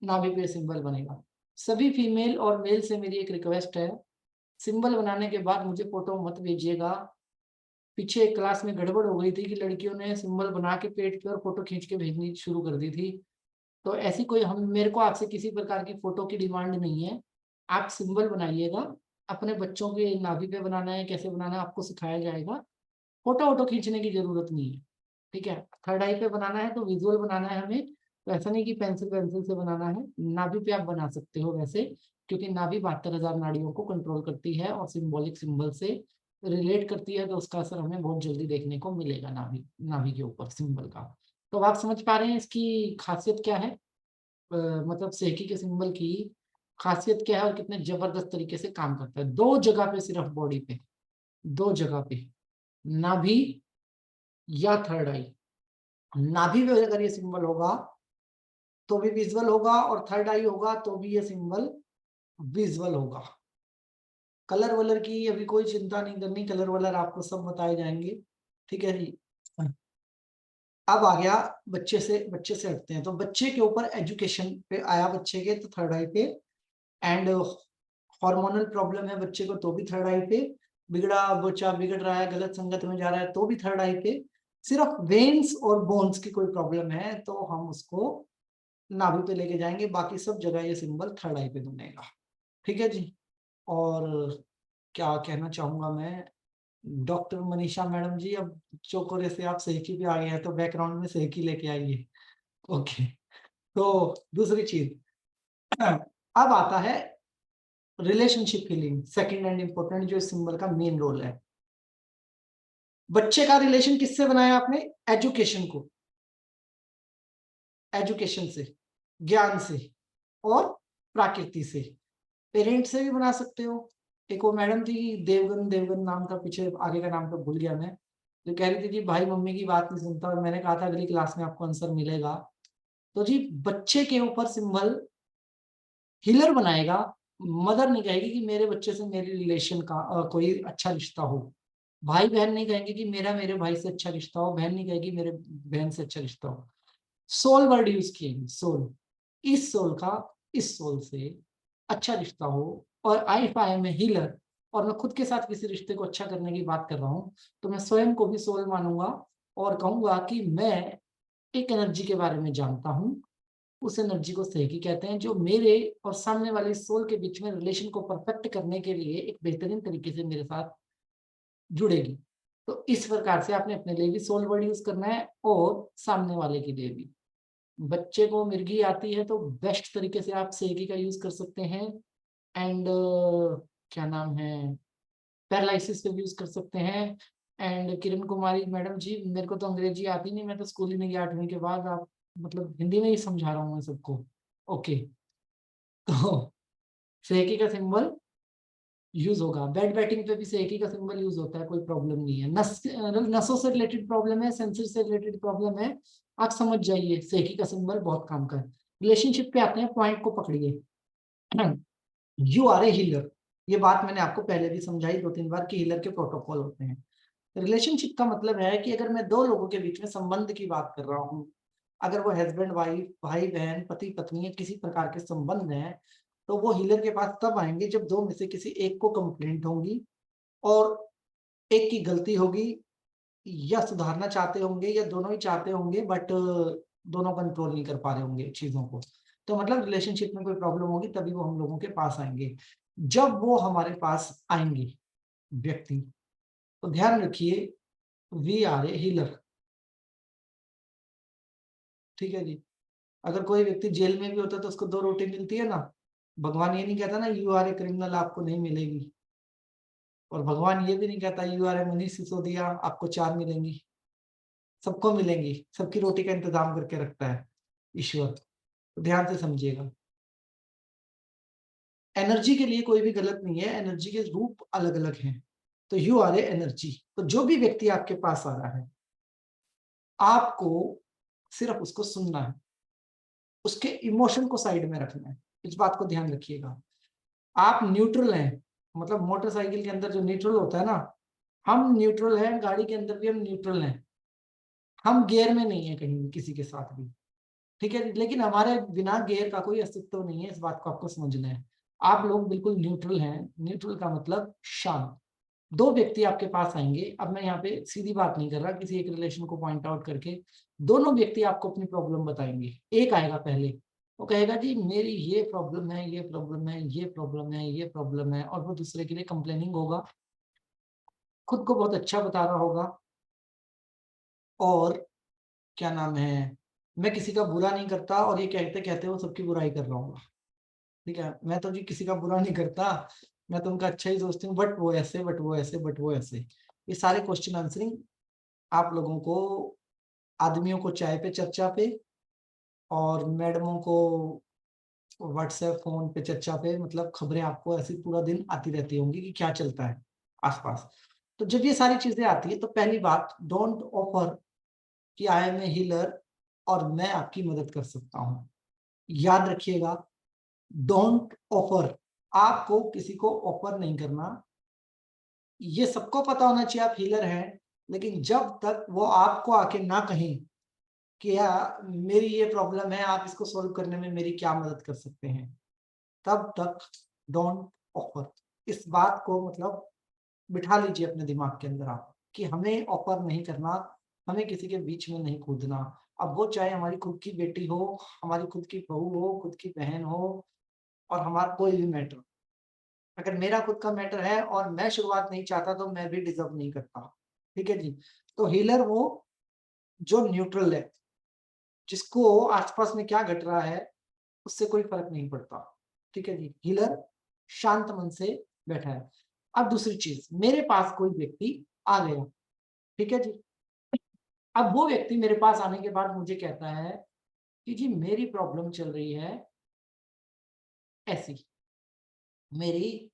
Speaker 1: नाभि पे सिंबल बनेगा। सभी फीमेल और मेल से मेरी एक रिक्वेस्ट है, सिंबल बनाने के बाद मुझे फोटो मत भेजिएगा। पीछे एक क्लास में गड़बड़ हो गई थी कि लड़कियों ने सिंबल बना के पेट पे और फोटो खींच के भेजनी शुरू कर दी थी। तो ऐसी कोई, हम, मेरे को आपसे किसी प्रकार की फोटो की डिमांड नहीं है। आप सिंबल बनाइएगा, अपने बच्चों के नाभि पे बनाना है, कैसे बनाना है आपको सिखाया जाएगा, फोटो वोटो खींचने की जरूरत नहीं है, ठीक है। थर्ड आई पे बनाना है तो विजुअल बनाना है हमें, तो ऐसा नहीं कि पेंसिल से बनाना है। नाभि पे आप बना सकते हो वैसे, क्योंकि नाभि 72,000 नाड़ियों को कंट्रोल करती है और सिंबॉलिक सिंबल से रिलेट करती है, तो उसका असर हमें बहुत जल्दी देखने को मिलेगा नाभि नाभि के ऊपर सिंबल का। तो आप समझ पा रहे हैं इसकी खासियत क्या है, मतलब सेकी के सिंबल की खासियत क्या है और कितने जबरदस्त तरीके से काम करता है। 2 जगह पे सिर्फ बॉडी पे, 2 जगह पे, नाभि या थर्ड आई। नाभि में अगर ये सिंबल होगा तो भी विजुअल होगा, और थर्ड आई होगा तो भी ये सिंबल विजुअल होगा। कलर वलर की अभी कोई चिंता नहीं करनी, कलर वलर आपको सब बताए जाएंगे, ठीक है जी। अब आ गया बच्चे से हटते हैं, तो बच्चे के ऊपर एजुकेशन पे आया, बच्चे के तो थर्ड आई पे, एंड हार्मोनल प्रॉब्लम है बच्चे को तो भी थर्ड आई पे, बिगड़ा बच्चा बिगड़ रहा है, गलत संगत में जा रहा है तो भी थर्ड आई पे, सिर्फ वेन्स और बोन्स की कोई प्रॉब्लम है तो हम उसको नाभि पे लेके जाएंगे, बाकी सब जगह ये सिंबल थर्ड आई पे बनेगा, ठीक है जी। और क्या कहना चाहूंगा मैं, डॉक्टर मनीषा मैडम जी, अब चोकोरे से आप सेकी पे आ गए हैं तो बैकग्राउंड में सेकी लेके आइए, ओके। तो दूसरी चीज, अब आता है relationship healing, second and important, जो इस सिंबल का मेन रोल है। बच्चे का रिलेशन किससे बनाया आपने, एजुकेशन को, एजुकेशन से, ज्ञान से और प्रकृति से। पेरेंट से भी बना सकते हो। एक वो मैडम थी, देवगन नाम था, पीछे आगे का नाम तो भूल गया मैं, जो कह रही थी जी भाई मम्मी की बात नहीं सुनता, और मैंने कहा था अगली क्लास में आपको आंसर मिलेगा। तो जी बच्चे के ऊपर सिंबल हीलर बनाएगा, मदर नहीं कहेगी कि मेरे बच्चे से मेरी रिलेशन का कोई अच्छा रिश्ता हो, भाई बहन नहीं कहेंगे कि मेरा मेरे भाई से अच्छा रिश्ता हो, बहन नहीं कहेगी मेरे बहन से अच्छा रिश्ता हो। सोल वर्ड यूज किए, सोल, इस सोल का इस सोल से अच्छा रिश्ता हो, और आई एम ए हीलर, और मैं खुद के साथ किसी रिश्ते को अच्छा करने की बात कर रहा हूँ, तो मैं स्वयं को भी सोल मानूंगा और कहूंगा कि मैं एक एनर्जी के बारे में जानता हूँ, उस एनर्जी को सेकी कहते हैं, जो मेरे और सामने वाले सोल के बीच में रिलेशन को परफेक्ट करने के लिए एक बेहतरीन तरीके से मेरे साथ जुड़ेगी। तो इस प्रकार से आपने अपने लिए भी सोल वर्ड यूज करना है और सामने वाले के लिए भी। बच्चे को मिर्गी आती है तो बेस्ट तरीके से आप सेगी का यूज कर सकते हैं, एंड क्या नाम है, पैरालिसिस पे भी यूज कर सकते हैं। एंड किरण कुमारी मैडम जी, मेरे को तो अंग्रेजी आती नहीं, मैं तो स्कूल ही नहीं गया 8वीं के बाद, आप मतलब हिंदी में ही समझा रहा हूँ मैं सबको, ओके। तो सेकी का सिंबल यूज होगा, बेड बैटिंग पे भी सेकी का सिंबल यूज होता है, कोई प्रॉब्लम नहीं है। नसों से रिलेटेड प्रॉब्लम है, सेंसर से रिलेटेड प्रॉब्लम है, आप समझ जाइए सेकी का सिंबल बहुत काम का है। रिलेशनशिप पे आते हैं, पॉइंट को पकड़िए, यू आर ए हीलर, ये बात मैंने आपको पहले भी समझाई 2-3 बार कि हीलर के प्रोटोकॉल होते हैं। रिलेशनशिप का मतलब है कि अगर मैं 2 लोगों के बीच में संबंध की बात कर रहा हूँ, अगर वो हस्बैंड वाइफ, भाई बहन, पति पत्नी या किसी प्रकार के संबंध हैं, तो वो हीलर के पास तब आएंगे जब 2 में से किसी एक को कंप्लेंट होगी और एक की गलती होगी, या सुधारना चाहते होंगे, या दोनों ही चाहते होंगे बट दोनों कंट्रोल नहीं कर पा रहे होंगे चीजों को। तो मतलब रिलेशनशिप में कोई प्रॉब्लम होगी तभी वो हम लोगों के पास आएंगे। जब वो हमारे पास आएंगे व्यक्ति, तो ध्यान रखिए वी आर ए हीलर, ठीक है जी। अगर कोई व्यक्ति जेल में भी होता है तो उसको 2 रोटी मिलती है ना। भगवान ये नहीं कहता ना यू आर ए क्रिमिनल आपको नहीं मिलेगी, और भगवान ये भी नहीं कहता यू आर ए मनीष सिसोदिया आपको 4 मिलेंगी। सबको मिलेंगी, सबकी रोटी का इंतजाम करके रखता है ईश्वर। तो ध्यान से समझिएगा, एनर्जी के लिए कोई भी गलत नहीं है, एनर्जी के रूप अलग अलग हैं। तो यू आर ए एनर्जी। तो जो भी व्यक्ति आपके पास आ रहा है, आपको सिर्फ उसको सुनना है, उसके इमोशन को साइड में रखना है। इस बात को ध्यान रखिएगा। आप न्यूट्रल हैं, मतलब मोटरसाइकिल के अंदर जो न्यूट्रल होता है ना, हम न्यूट्रल हैं, गाड़ी के अंदर भी हम न्यूट्रल हैं। हम गियर में नहीं है कहीं भी किसी के साथ भी, ठीक है। लेकिन हमारे बिना गियर का कोई अस्तित्व नहीं है, इस बात को आपको समझना है। आप लोग बिल्कुल न्यूट्रल हैं। न्यूट्रल का मतलब शांत। 2 व्यक्ति आपके पास आएंगे, अब मैं यहाँ पे सीधी बात नहीं कर रहा, किसी एक रिलेशन को पॉइंट आउट करके दोनों व्यक्ति आपको अपनी प्रॉब्लम बताएंगे। एक आएगा पहले, वो कहेगा जी मेरी ये प्रॉब्लम है, ये प्रॉब्लम है, ये प्रॉब्लम है, ये प्रॉब्लम है, और वो दूसरे के लिए कंप्लेनिंग होगा, खुद को बहुत अच्छा बता रहा होगा, और क्या नाम है, मैं किसी का बुरा नहीं करता, और ये कहते कहते वो सबकी बुराई कर रहा हूँ। ठीक है, मैं तो जी किसी का बुरा नहीं करता, मैं तो उनका अच्छा ही सोचती हूँ, बट वो ऐसे, बट वो ऐसे, बट वो ऐसे। ये सारे क्वेश्चन आंसरिंग आप लोगों को, आदमियों को चाय पे चर्चा पे, और मैडमों को व्हाट्सएप फोन पे चर्चा पे, मतलब खबरें आपको ऐसी पूरा दिन आती रहती होंगी कि क्या चलता है आसपास। तो जब ये सारी चीजें आती है तो पहली बात, डोंट ऑफर कि आई एम ए हीलर और मैं आपकी मदद कर सकता हूँ। याद रखिएगा, डोंट ऑफर, आपको किसी को ऑफर नहीं करना। ये सबको पता होना चाहिए आप हीलर हैं, लेकिन जब तक वो आपको आके ना कहें कि यार मेरी ये प्रॉब्लम है, आप इसको सॉल्व करने में मेरी क्या मदद कर सकते हैं, तब तक डोंट ऑफर। इस बात को मतलब बिठा लीजिए अपने दिमाग के अंदर आप, कि हमें ऑफर नहीं करना, हमें किसी के बीच में नहीं कूदना। अब वो चाहे हमारी खुद की बेटी हो, हमारी खुद की बहू हो, खुद की बहन हो, और हमारा कोई भी मैटर, अगर मेरा खुद का मैटर है और मैं शुरुआत नहीं चाहता तो मैं भी डिजर्व नहीं करता। ठीक है जी। तो हीलर वो जो न्यूट्रल है, जिसको आसपास में क्या घट रहा है उससे कोई फर्क नहीं पड़ता। ठीक है जी, हीलर शांत मन से बैठा है। अब दूसरी चीज, मेरे पास कोई व्यक्ति आ गया, ठीक है जी। अब वो व्यक्ति मेरे पास आने के बाद मुझे कहता है कि जी मेरी प्रॉब्लम चल रही है ऐसी, मेरी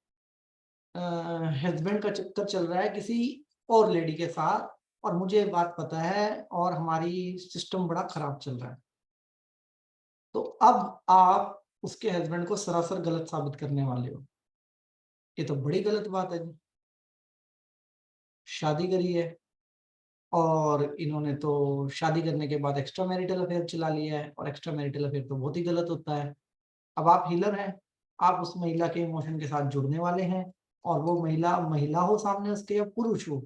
Speaker 1: हस्बैंड का चक्कर चल रहा है किसी और लेडी के साथ, और मुझे ये बात पता है, और हमारी सिस्टम बड़ा खराब चल रहा है। तो अब आप उसके हस्बैंड को सरासर गलत साबित करने वाले हो। ये तो बड़ी गलत बात है जी। शादी करी है और इन्होंने तो शादी करने के बाद एक्स्ट्रा मैरिटल अफेयर चला लिया है, और एक्स्ट्रा मैरिटल अफेयर तो बहुत ही गलत होता है। अब आप हीलर हैं, आप उस महिला के इमोशन के साथ जुड़ने वाले हैं, और वो महिला महिला हो सामने उसके या पुरुष हो,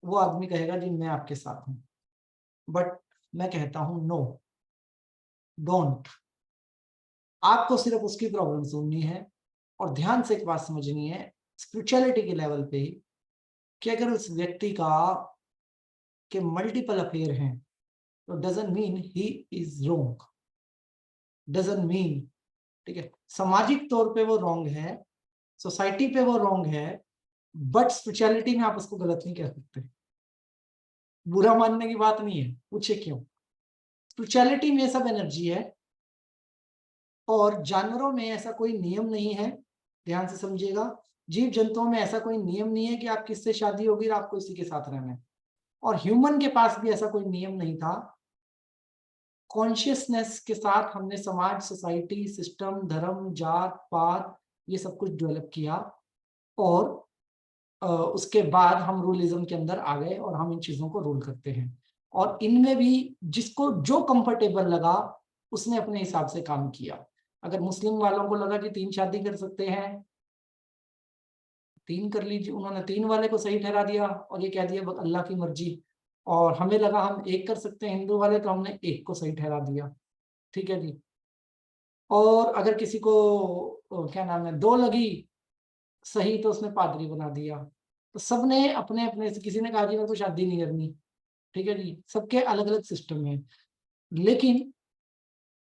Speaker 1: वो आदमी कहेगा जी मैं आपके साथ हूँ। बट मैं कहता हूँ नो, डोंट। आपको सिर्फ उसकी प्रॉब्लम सुननी है, और ध्यान से एक बात समझनी है स्पिरिचुअलिटी के लेवल पे ही, कि अगर उस व्यक्ति का के मल्टीपल अफेयर हैं तो doesn't mean he is wrong, doesn't mean, ठीक है। सामाजिक तौर पे वो रॉन्ग है, सोसाइटी पे वो रॉन्ग है, बट स्पिरिचुअलिटी में आप उसको गलत नहीं कह सकते। बुरा मानने की बात नहीं है, पूछे क्यों? स्पिरिचुअलिटी में सब एनर्जी है, और जानवरों में ऐसा कोई नियम नहीं है। ध्यान से समझिएगा, जीव जंतुओं में ऐसा कोई नियम नहीं है कि आप किससे शादी होगी और आपको इसी के साथ रहना है। और ह्यूमन के पास भी ऐसा कोई नियम नहीं था। कॉन्शियसनेस के साथ हमने समाज, सोसाइटी, सिस्टम, धर्म, जात पात, ये सब कुछ डेवलप किया, और उसके बाद हम रूलिज्म के अंदर आ गए और हम इन चीजों को रूल करते हैं। और इनमें भी जिसको जो कंफर्टेबल लगा उसने अपने हिसाब से काम किया। अगर मुस्लिम वालों को लगा कि 3 शादी कर सकते हैं, 3 कर लीजिए, उन्होंने 3 वाले को सही ठहरा दिया और ये कह दिया अल्लाह की मर्जी। और हमें लगा हम 1 कर सकते हैं हिंदू वाले, तो हमने 1 को सही ठहरा दिया। ठीक है जी। और अगर किसी को क्या नाम है 2 लगी सही, तो उसने पादरी बना दिया। तो सबने अपने अपने, किसी ने कहा जी मैं तो शादी नहीं करनी। ठीक है जी, सबके अलग अलग सिस्टम है। लेकिन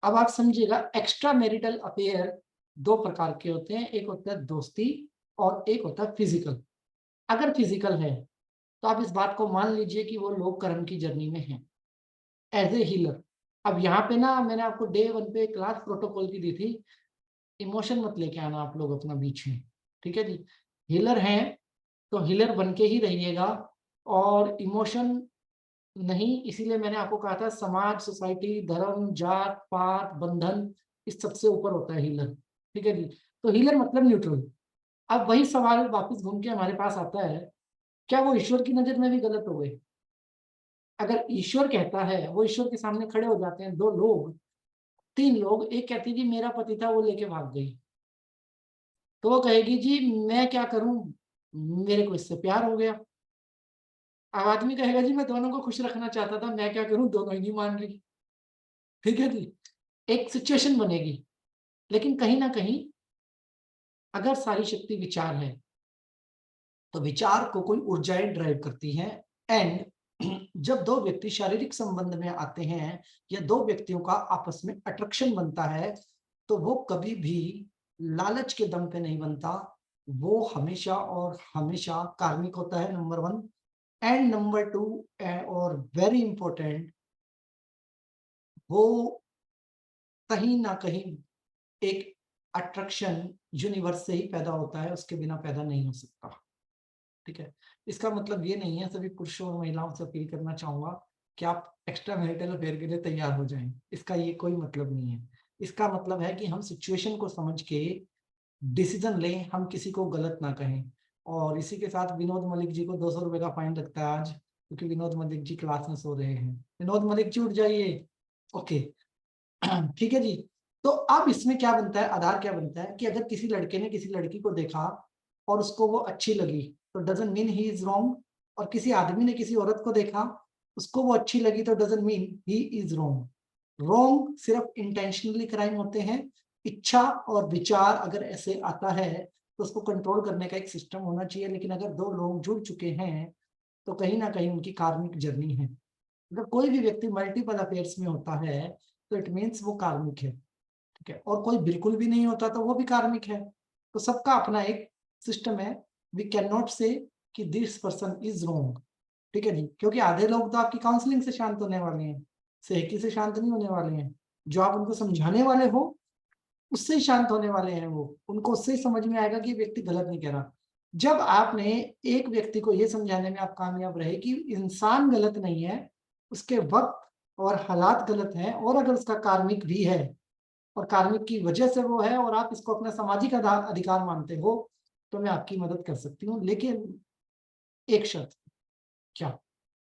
Speaker 1: अब आप समझिएगा, एक्स्ट्रा मैरिटल अफेयर दो प्रकार के होते हैं, एक होता है दोस्ती और एक होता है फिजिकल। अगर फिजिकल है तो आप इस बात को मान लीजिए कि वो लोग कर्म की जर्नी में हैं एज ए हीलर। अब यहाँ पे ना मैंने आपको डे 1 पे क्लास प्रोटोकॉल की दी थी, इमोशन मत लेके आना आप लोग अपना बीच में, ठीक है जी। हीलर हैं तो हीलर बन के ही रहिएगा, और इमोशन नहीं, इसीलिए मैंने आपको कहा था समाज, सोसाइटी, धर्म, जात पात, बंधन, इस सबसे ऊपर होता है हीलर, ठीक है जी। तो हीलर मतलब न्यूट्रल। अब वही सवाल वापस घूम के हमारे पास आता है, क्या वो ईश्वर की नजर में भी गलत हो गए? अगर ईश्वर कहता है, वो ईश्वर के सामने खड़े हो जाते हैं दो लोग, तीन लोग, एक कहती जी मेरा पति था वो लेके भाग गई, तो वो कहेगी जी मैं क्या करूं, मेरे को इससे प्यार हो गया। अब आदमी कहेगा जी मैं दोनों को खुश रखना चाहता था, मैं क्या करूं, दोनों ही नहीं मान रही, ठीक है जी। एक सिचुएशन बनेगी। लेकिन कहीं ना कहीं अगर सारी शक्ति विचार है तो विचार को कोई ऊर्जाएं ड्राइव करती हैं, एंड जब दो व्यक्ति शारीरिक संबंध में आते हैं या दो व्यक्तियों का आपस में अट्रैक्शन बनता है, तो वो कभी भी लालच के दम पे नहीं बनता, वो हमेशा और हमेशा कार्मिक होता है, नंबर 1। एंड नंबर 2, और वेरी इंपॉर्टेंट, वो कहीं ना कहीं एक अट्रैक्शन यूनिवर्स से ही पैदा होता है, उसके बिना पैदा नहीं हो सकता, ठीक है। इसका मतलब ये नहीं है, सभी पुरुषों और महिलाओं से अपील करना चाहूंगा कि आप एक्स्ट्रा मैरिटल अफेयर के लिए तैयार हो जाएं, इसका ये कोई मतलब नहीं है। इसका मतलब है कि हम सिचुएशन को समझ के डिसीजन लें, हम किसी को गलत ना कहें। और इसी के साथ विनोद मलिक जी को 200 रुपए का फाइन लगता है आज, क्योंकि विनोद मलिक जी क्लास में सो रहे हैं। विनोद मलिक जी उठ जाइए, ओके ठीक है जी। तो अब इसमें क्या बनता है, आधार क्या बनता है कि अगर किसी लड़के ने किसी लड़की को देखा और उसको वो अच्छी लगी तो doesn't mean he is wrong, और किसी आदमी ने किसी औरत को देखा उसको वो अच्छी लगी तो doesn't mean he is wrong. Wrong सिर्फ इंटेंशनली क्राइम होते हैं। इच्छा और विचार अगर ऐसे आता है तो उसको कंट्रोल करने का एक सिस्टम होना चाहिए। लेकिन अगर दो लोग जुड़ चुके हैं तो कहीं ना कहीं उनकी कार्मिक जर्नी है। अगर कोई भी व्यक्ति मल्टीपल अफेयर्स में होता है तो इट मीन्स वो कार्मिक है, ठीक है। और कोई बिल्कुल भी नहीं होता तो वो भी कार्मिक है। तो सबका अपना एक सिस्टम है। वी कैन नॉट से कि दिस पर्सन इज रॉन्ग, ठीक है जी। क्योंकि आधे लोग तो आपकी काउंसलिंग से शांत होने वाले हैं, सेहकी से शांत नहीं होने वाले हैं। जो आप उनको समझाने वाले हो उससे ही शांत होने वाले हैं, वो उनको उससे ही समझ में आएगा कि व्यक्ति गलत नहीं कह रहा। जब आपने एक व्यक्ति को ये समझाने में आप कामयाब रहे कि इंसान गलत नहीं है, उसके वक्त और हालात गलत हैं, और अगर उसका कार्मिक भी है और कार्मिक की वजह से वो है और आप इसको अपना सामाजिक अधिकार मानते हो, तो मैं आपकी मदद कर सकती हूँ। लेकिन एक शर्त, क्या,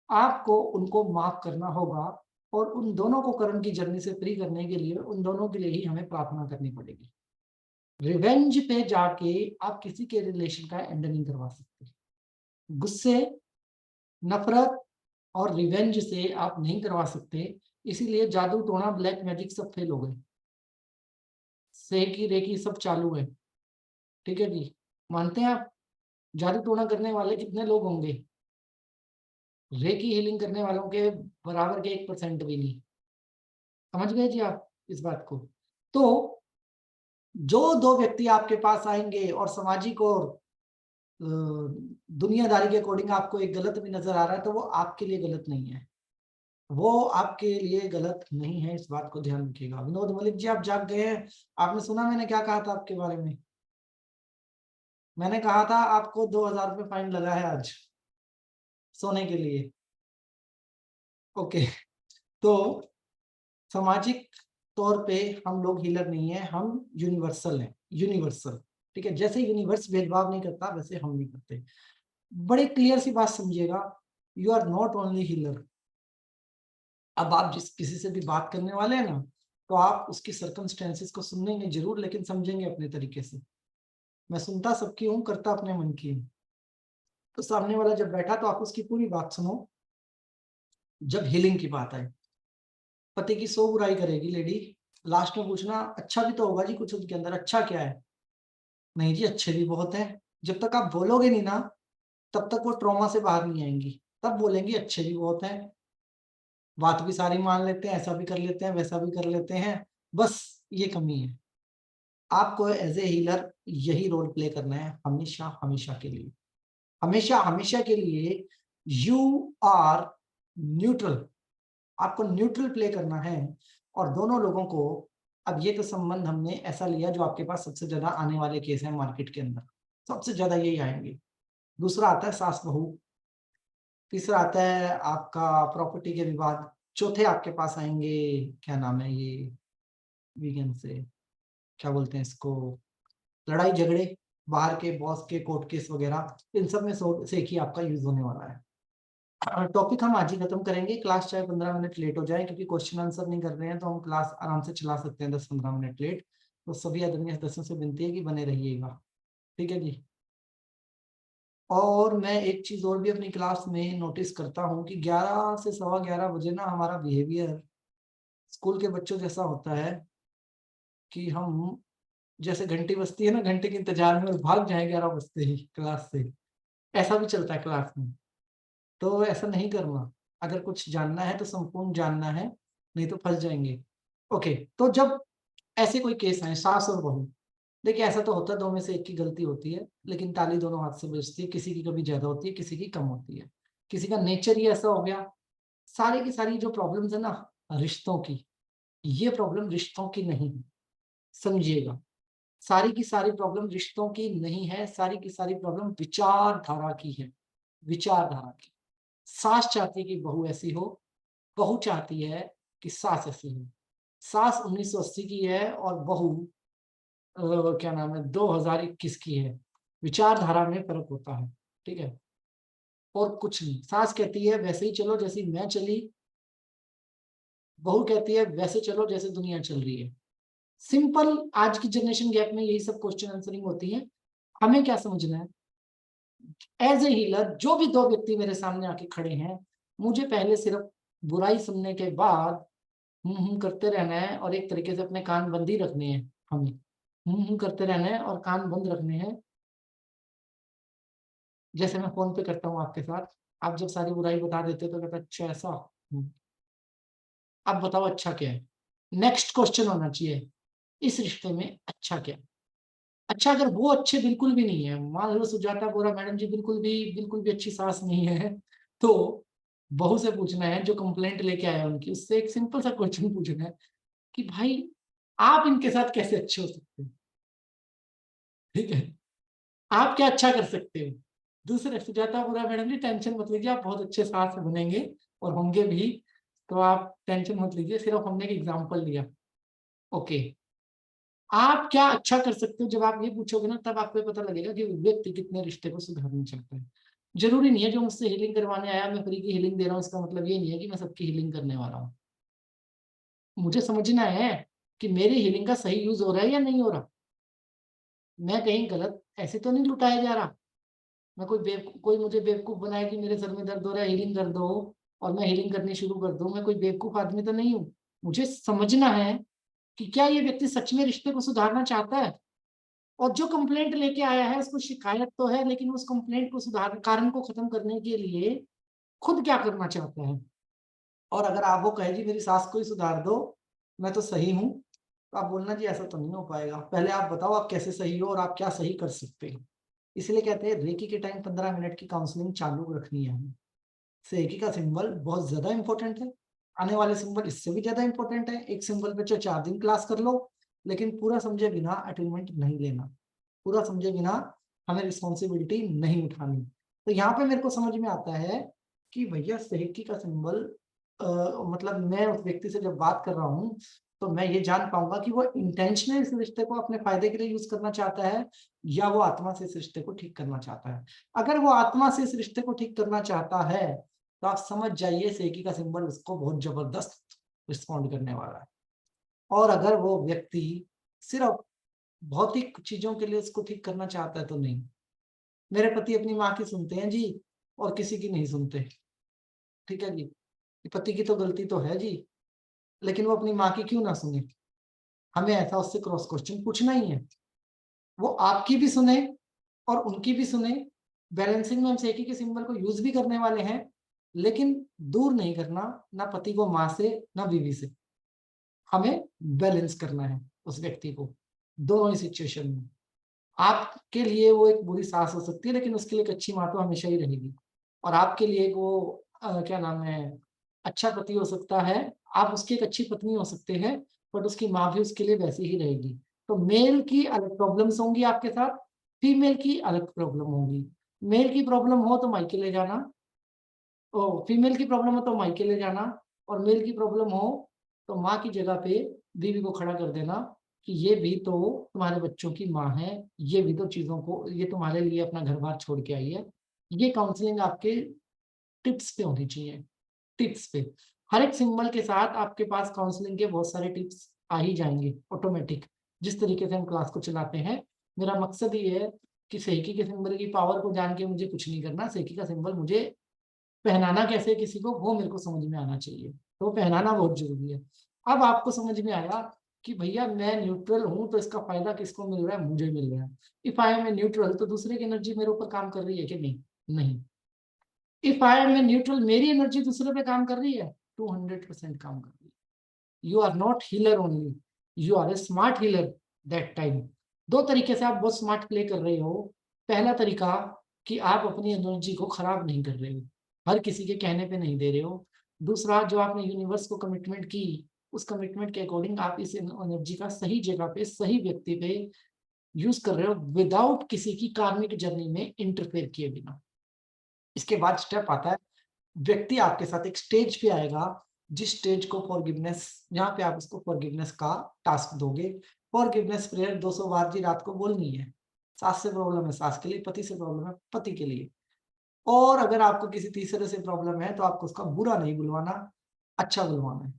Speaker 1: आपको उनको माफ करना होगा, और उन दोनों को कर्म की जर्नी से फ्री करने के लिए उन दोनों के लिए ही हमें प्रार्थना करनी पड़ेगी। रिवेंज पे जाके आप किसी के रिलेशन का एंड नहीं करवा सकते। गुस्से, नफरत और रिवेंज से आप नहीं करवा सकते। इसीलिए जादू टोना ब्लैक मैजिक सब फेल हो गए, सेकी रेकी सब चालू है, ठीक है जी। मानते हैं आप? जादू टोना करने वाले कितने लोग होंगे? रेकी हीलिंग करने वालों के बराबर के 1% भी नहीं। समझ गए जी आप इस बात को? तो जो दो व्यक्ति आपके पास आएंगे और सामाजिक और दुनियादारी के अकॉर्डिंग आपको एक गलत भी नजर आ रहा है, तो वो आपके लिए गलत नहीं है, वो आपके लिए गलत नहीं है, इस बात को ध्यान रखिएगा। विनोद मलिक जी आप जाग गए हैं? आपने सुना मैंने क्या कहा था आपके बारे में? मैंने कहा था आपको 2000 रुपये फाइन लगा है आज सोने के लिए, ओके। तो सामाजिक तौर पे हम लोग हीलर नहीं है, हम यूनिवर्सल हैं, यूनिवर्सल, ठीक है। जैसे यूनिवर्स भेदभाव नहीं करता वैसे हम नहीं करते। बड़े क्लियर सी बात समझिएगा, you are not only healer. अब आप जिस किसी से भी बात करने वाले हैं ना, तो आप उसकी सर्कमस्टेंसेस को सुनेंगे जरूर, लेकिन समझेंगे अपने तरीके से। मैं सुनता सबकी हूँ, करता अपने मन की हूँ। तो सामने वाला जब बैठा तो आप उसकी पूरी बात सुनो। जब हीलिंग की बात आए, पति की 100 बुराई करेगी लेडी, लास्ट में पूछना अच्छा भी तो होगा जी कुछ उनके अंदर, अच्छा क्या है? नहीं जी अच्छे भी बहुत है। जब तक आप बोलोगे नहीं ना तब तक वो ट्रॉमा से बाहर नहीं आएंगी, तब बोलेंगी अच्छे भी बहुत है। बात भी सारी मान लेते हैं, ऐसा भी कर लेते हैं, वैसा भी कर लेते हैं, बस ये कमी है। आपको एज ए हीलर यही रोल प्ले करना है हमेशा हमेशा के लिए, हमेशा हमेशा के लिए। यू आर न्यूट्रल, आपको न्यूट्रल प्ले करना है। और दोनों लोगों को, अब ये तो संबंध हमने ऐसा लिया जो आपके पास सबसे ज्यादा आने वाले केस हैं मार्केट के अंदर, सबसे ज्यादा यही आएंगे। दूसरा आता है सास बहू, तीसरा आता है आपका प्रॉपर्टी के विवाद, चौथे आपके पास आएंगे क्या नाम है ये वीगन से क्या बोलते हैं इसको, लड़ाई झगड़े, बाहर के बॉस के कोर्ट केस वगैरह, इन सब में से एक ही आपका यूज होने वाला है। टॉपिक हम आज ही खत्म करेंगे, क्लास चाहे 15 मिनट लेट हो जाए, क्योंकि क्वेश्चन आंसर नहीं कर रहे हैं तो हम क्लास आराम से चला सकते हैं 10-15 मिनट लेट। तो सभी आदरणीय सदस्यों से विनती है कि बने रहिएगा, ठीक है जी। और मैं एक चीज और भी अपनी क्लास में नोटिस करता हूँ कि 11 से 11:15 बजे ना हमारा बिहेवियर स्कूल के बच्चों जैसा होता है कि हम जैसे घंटी बजती है ना, घंटे के इंतजार में और भाग जाए 11 बजते ही क्लास से, ऐसा भी चलता है क्लास में। तो ऐसा नहीं करना, अगर कुछ जानना है तो संपूर्ण जानना है, नहीं तो फंस जाएंगे। ओके, तो जब ऐसे कोई केस आए सास और बहू, देखिए ऐसा तो होता है दो में से एक की गलती होती है, लेकिन ताली दोनों हाथ से बजती है, किसी की कभी ज्यादा होती है, किसी की कम होती है, किसी का नेचर ही ऐसा हो गया। सारी की सारी जो प्रॉब्लम्स है ना रिश्तों की, ये प्रॉब्लम रिश्तों की नहीं है, समझिएगा। सारी की सारी प्रॉब्लम रिश्तों की नहीं है, सारी की सारी प्रॉब्लम विचारधारा की है, विचारधारा की। सास चाहती है कि बहू ऐसी हो, बहू चाहती है कि सास ऐसी हो। सास 1980 की है और बहू क्या नाम है 2021 की है। विचारधारा में फर्क होता है, ठीक है, और कुछ नहीं। सास कहती है वैसे ही चलो जैसी मैं चली, बहू कहती है वैसे चलो जैसे दुनिया चल रही है। सिंपल, आज की जनरेशन गैप में यही सब क्वेश्चन आंसरिंग होती है। हमें क्या समझना है, एज ए हीलर जो भी दो व्यक्ति मेरे सामने आके खड़े हैं, मुझे पहले सिर्फ बुराई सुनने के बाद करते रहना है और एक तरीके से अपने कान बंद ही रखने हैं। हमें करते रहना है और कान बंद रखने हैं, जैसे मैं फोन पे करता हूँ आपके साथ। आप जब सारी बुराई बता देते तो कहता अच्छा ऐसा, अब बताओ अच्छा क्या है। नेक्स्ट क्वेश्चन होना चाहिए इस रिश्ते में अच्छा क्या है। अच्छा, अगर वो अच्छे बिल्कुल भी नहीं है, मान लो सुजाता बोरा मैडम जी बिल्कुल भी अच्छी सास नहीं है, तो बहू से पूछना है जो कंप्लेंट लेके आया उनकी, उससे एक सिंपल सा क्वेश्चन पूछना है कि भाई आप इनके साथ कैसे अच्छे हो सकते हो, ठीक है, आप क्या अच्छा कर सकते हो। दूसरे, सुजाता बोरा मैडम जी टेंशन मत लीजिए, आप बहुत अच्छे सास बनेंगे और होंगे भी, तो आप टेंशन मत लीजिए, सिर्फ हमने एक एग्जाम्पल लिया। ओके, आप क्या अच्छा कर सकते हो, जब आप ये पूछोगे ना तब आपको पता लगेगा कि व्यक्ति कितने रिश्ते को सुधारना चाहता है। जरूरी नहीं है जो मुझसे हीलिंग करवाने आया मैं फ्री की हीलिंग दे रहा हूँ, इसका मतलब ये नहीं है कि मैं सबकी हीलिंग करने वाला हूँ। मुझे समझना है कि मेरी हीलिंग का सही यूज हो रहा है या नहीं हो रहा, मैं कहीं गलत ऐसे तो नहीं लुटाया जा रहा। मैं कोई मुझे बेवकूफ बनाए कि मेरे सर में दर्द हो रहा है हीलिंग कर दो और मैं हीलिंग करनी शुरू कर दूं, मैं कोई बेवकूफ आदमी तो नहीं हूँ। मुझे समझना है कि क्या ये व्यक्ति सच में रिश्ते को सुधारना चाहता है, और जो कंप्लेंट लेके आया है उसको शिकायत तो है, लेकिन उस कंप्लेंट को सुधार, कारण को खत्म करने के लिए खुद क्या करना चाहता है। और अगर आप वो कहे जी मेरी सास को ही सुधार दो, मैं तो सही हूँ, तो आप बोलना जी ऐसा तो नहीं हो पाएगा, पहले आप बताओ आप कैसे सही हो और आप क्या सही कर सकते हो। इसलिए कहते हैं रेकी के टाइम 15 मिनट की काउंसलिंग चालू रखनी है हमें। रेकी का सिंबल बहुत ज्यादा इंपॉर्टेंट है, आने वाले सिंबल इससे भी ज्यादा इंपॉर्टेंट है। एक सिंबल पे 4 दिन क्लास कर लो, लेकिन पूरा समझे बिना अटेनमेंट नहीं लेना, पूरा समझे बिना हमें रिस्पॉन्सिबिलिटी नहीं उठानी। तो यहाँ पे मेरे को समझ में आता है कि भैया सेहकी का सिंबल, मतलब मैं उस व्यक्ति से जब बात कर रहा हूँ तो मैं ये जान पाऊंगा कि वो इंटेंशनल इस रिश्ते को अपने फायदे के लिए यूज करना चाहता है या वो आत्मा से इस रिश्ते को ठीक करना चाहता है। अगर वो आत्मा से इस रिश्ते को ठीक करना चाहता है तो आप समझ जाइए सेहकी का सिंबल उसको बहुत जबरदस्त रिस्पॉन्ड करने वाला है। और अगर वो व्यक्ति सिर्फ भौतिक चीजों के लिए इसको ठीक करना चाहता है तो नहीं। मेरे पति अपनी माँ की सुनते हैं जी और किसी की नहीं सुनते, ठीक है जी, पति की तो गलती तो है जी, लेकिन वो अपनी माँ की क्यों ना सुने। हमें ऐसा उससे क्रॉस क्वेश्चन पूछना ही है, वो आपकी भी सुने और उनकी भी सुने। बैलेंसिंग में हम सेकी के सिंबल को यूज भी करने वाले हैं, लेकिन दूर नहीं करना, ना पति को माँ से ना बीवी से। हमें बैलेंस करना है उस व्यक्ति को दोनों ही सिचुएशन में। आपके लिए वो एक बुरी सास हो सकती है, लेकिन उसके लिए एक अच्छी माँ तो हमेशा ही रहेगी। और आपके लिए वो क्या नाम है, अच्छा पति हो सकता है, आप उसकी एक अच्छी पत्नी हो सकते हैं, बट उसकी माँ भी उसके लिए वैसी ही रहेगी। तो मेल की अलग प्रॉब्लम्स होंगी आपके साथ, फीमेल की अलग प्रॉब्लम होगी। मेल की प्रॉब्लम हो तो मायके ले जाना, फीमेल की प्रॉब्लम हो तो मायके ले जाना, और मेल की प्रॉब्लम हो तो माँ की जगह पे बीवी को खड़ा कर देना कि ये भी तो तुम्हारे बच्चों की माँ है, ये भी तो चीजों को, ये तुम्हारे लिए अपना घर बार छोड़ के आई है। ये काउंसलिंग आपके टिप्स पे होनी चाहिए, टिप्स पे। हर एक सिंबल के साथ आपके पास काउंसलिंग के बहुत सारे टिप्स आ ही जाएंगे ऑटोमेटिक, जिस तरीके से हम क्लास को चलाते हैं। मेरा मकसद ये है कि सेकी के सिंबल की पावर को जान के मुझे कुछ नहीं करना, सेकी का सिंबल मुझे पहनाना कैसे किसी को, वो मेरे को समझ में आना चाहिए, तो पहनाना बहुत जरूरी है। अब आपको समझ में आया कि भैया मैं न्यूट्रल हूं तो इसका फायदा किसको मिल रहा है, मुझे मिल रहा है। If I am a neutral तो दूसरे की एनर्जी मेरे ऊपर काम कर रही है कि नहीं? नहीं। If I am a neutral, मेरी एनर्जी दूसरे पे काम कर रही है, 200% काम कर रही है। You are not healer only, you are a smart healer that time. दो तरीके से आप बहुत स्मार्ट प्ले कर रहे हो। पहला तरीका कि आप अपनी एनर्जी को खराब नहीं कर रहे हो, हर किसी के कहने पे नहीं दे रहे हो। दूसरा, जो आपने यूनिवर्स को कमिटमेंट की, उस कमिटमेंट के अकॉर्डिंग आप इस एनर्जी का सही जगह पे, सही व्यक्ति पे यूज कर रहे हो, विदाउट किसी की कार्मिक जर्नी में इंटरफेयर किए बिना। इसके बाद स्टेप आता है, व्यक्ति आपके साथ एक स्टेज पे आएगा, जिस स्टेज को फॉरगिवनेस, जहां पे आप उसको फॉरगिवनेस का टास्क दोगे। फॉरगिवनेस प्रेयर 200 बार जी रात को बोलनी है। सास से प्रॉब्लम है, सास के लिए, पति से प्रॉब्लम है, पति के लिए। और अगर आपको किसी तीसरे से प्रॉब्लम है तो आपको उसका बुरा नहीं बुलवाना, अच्छा बुलवाना है।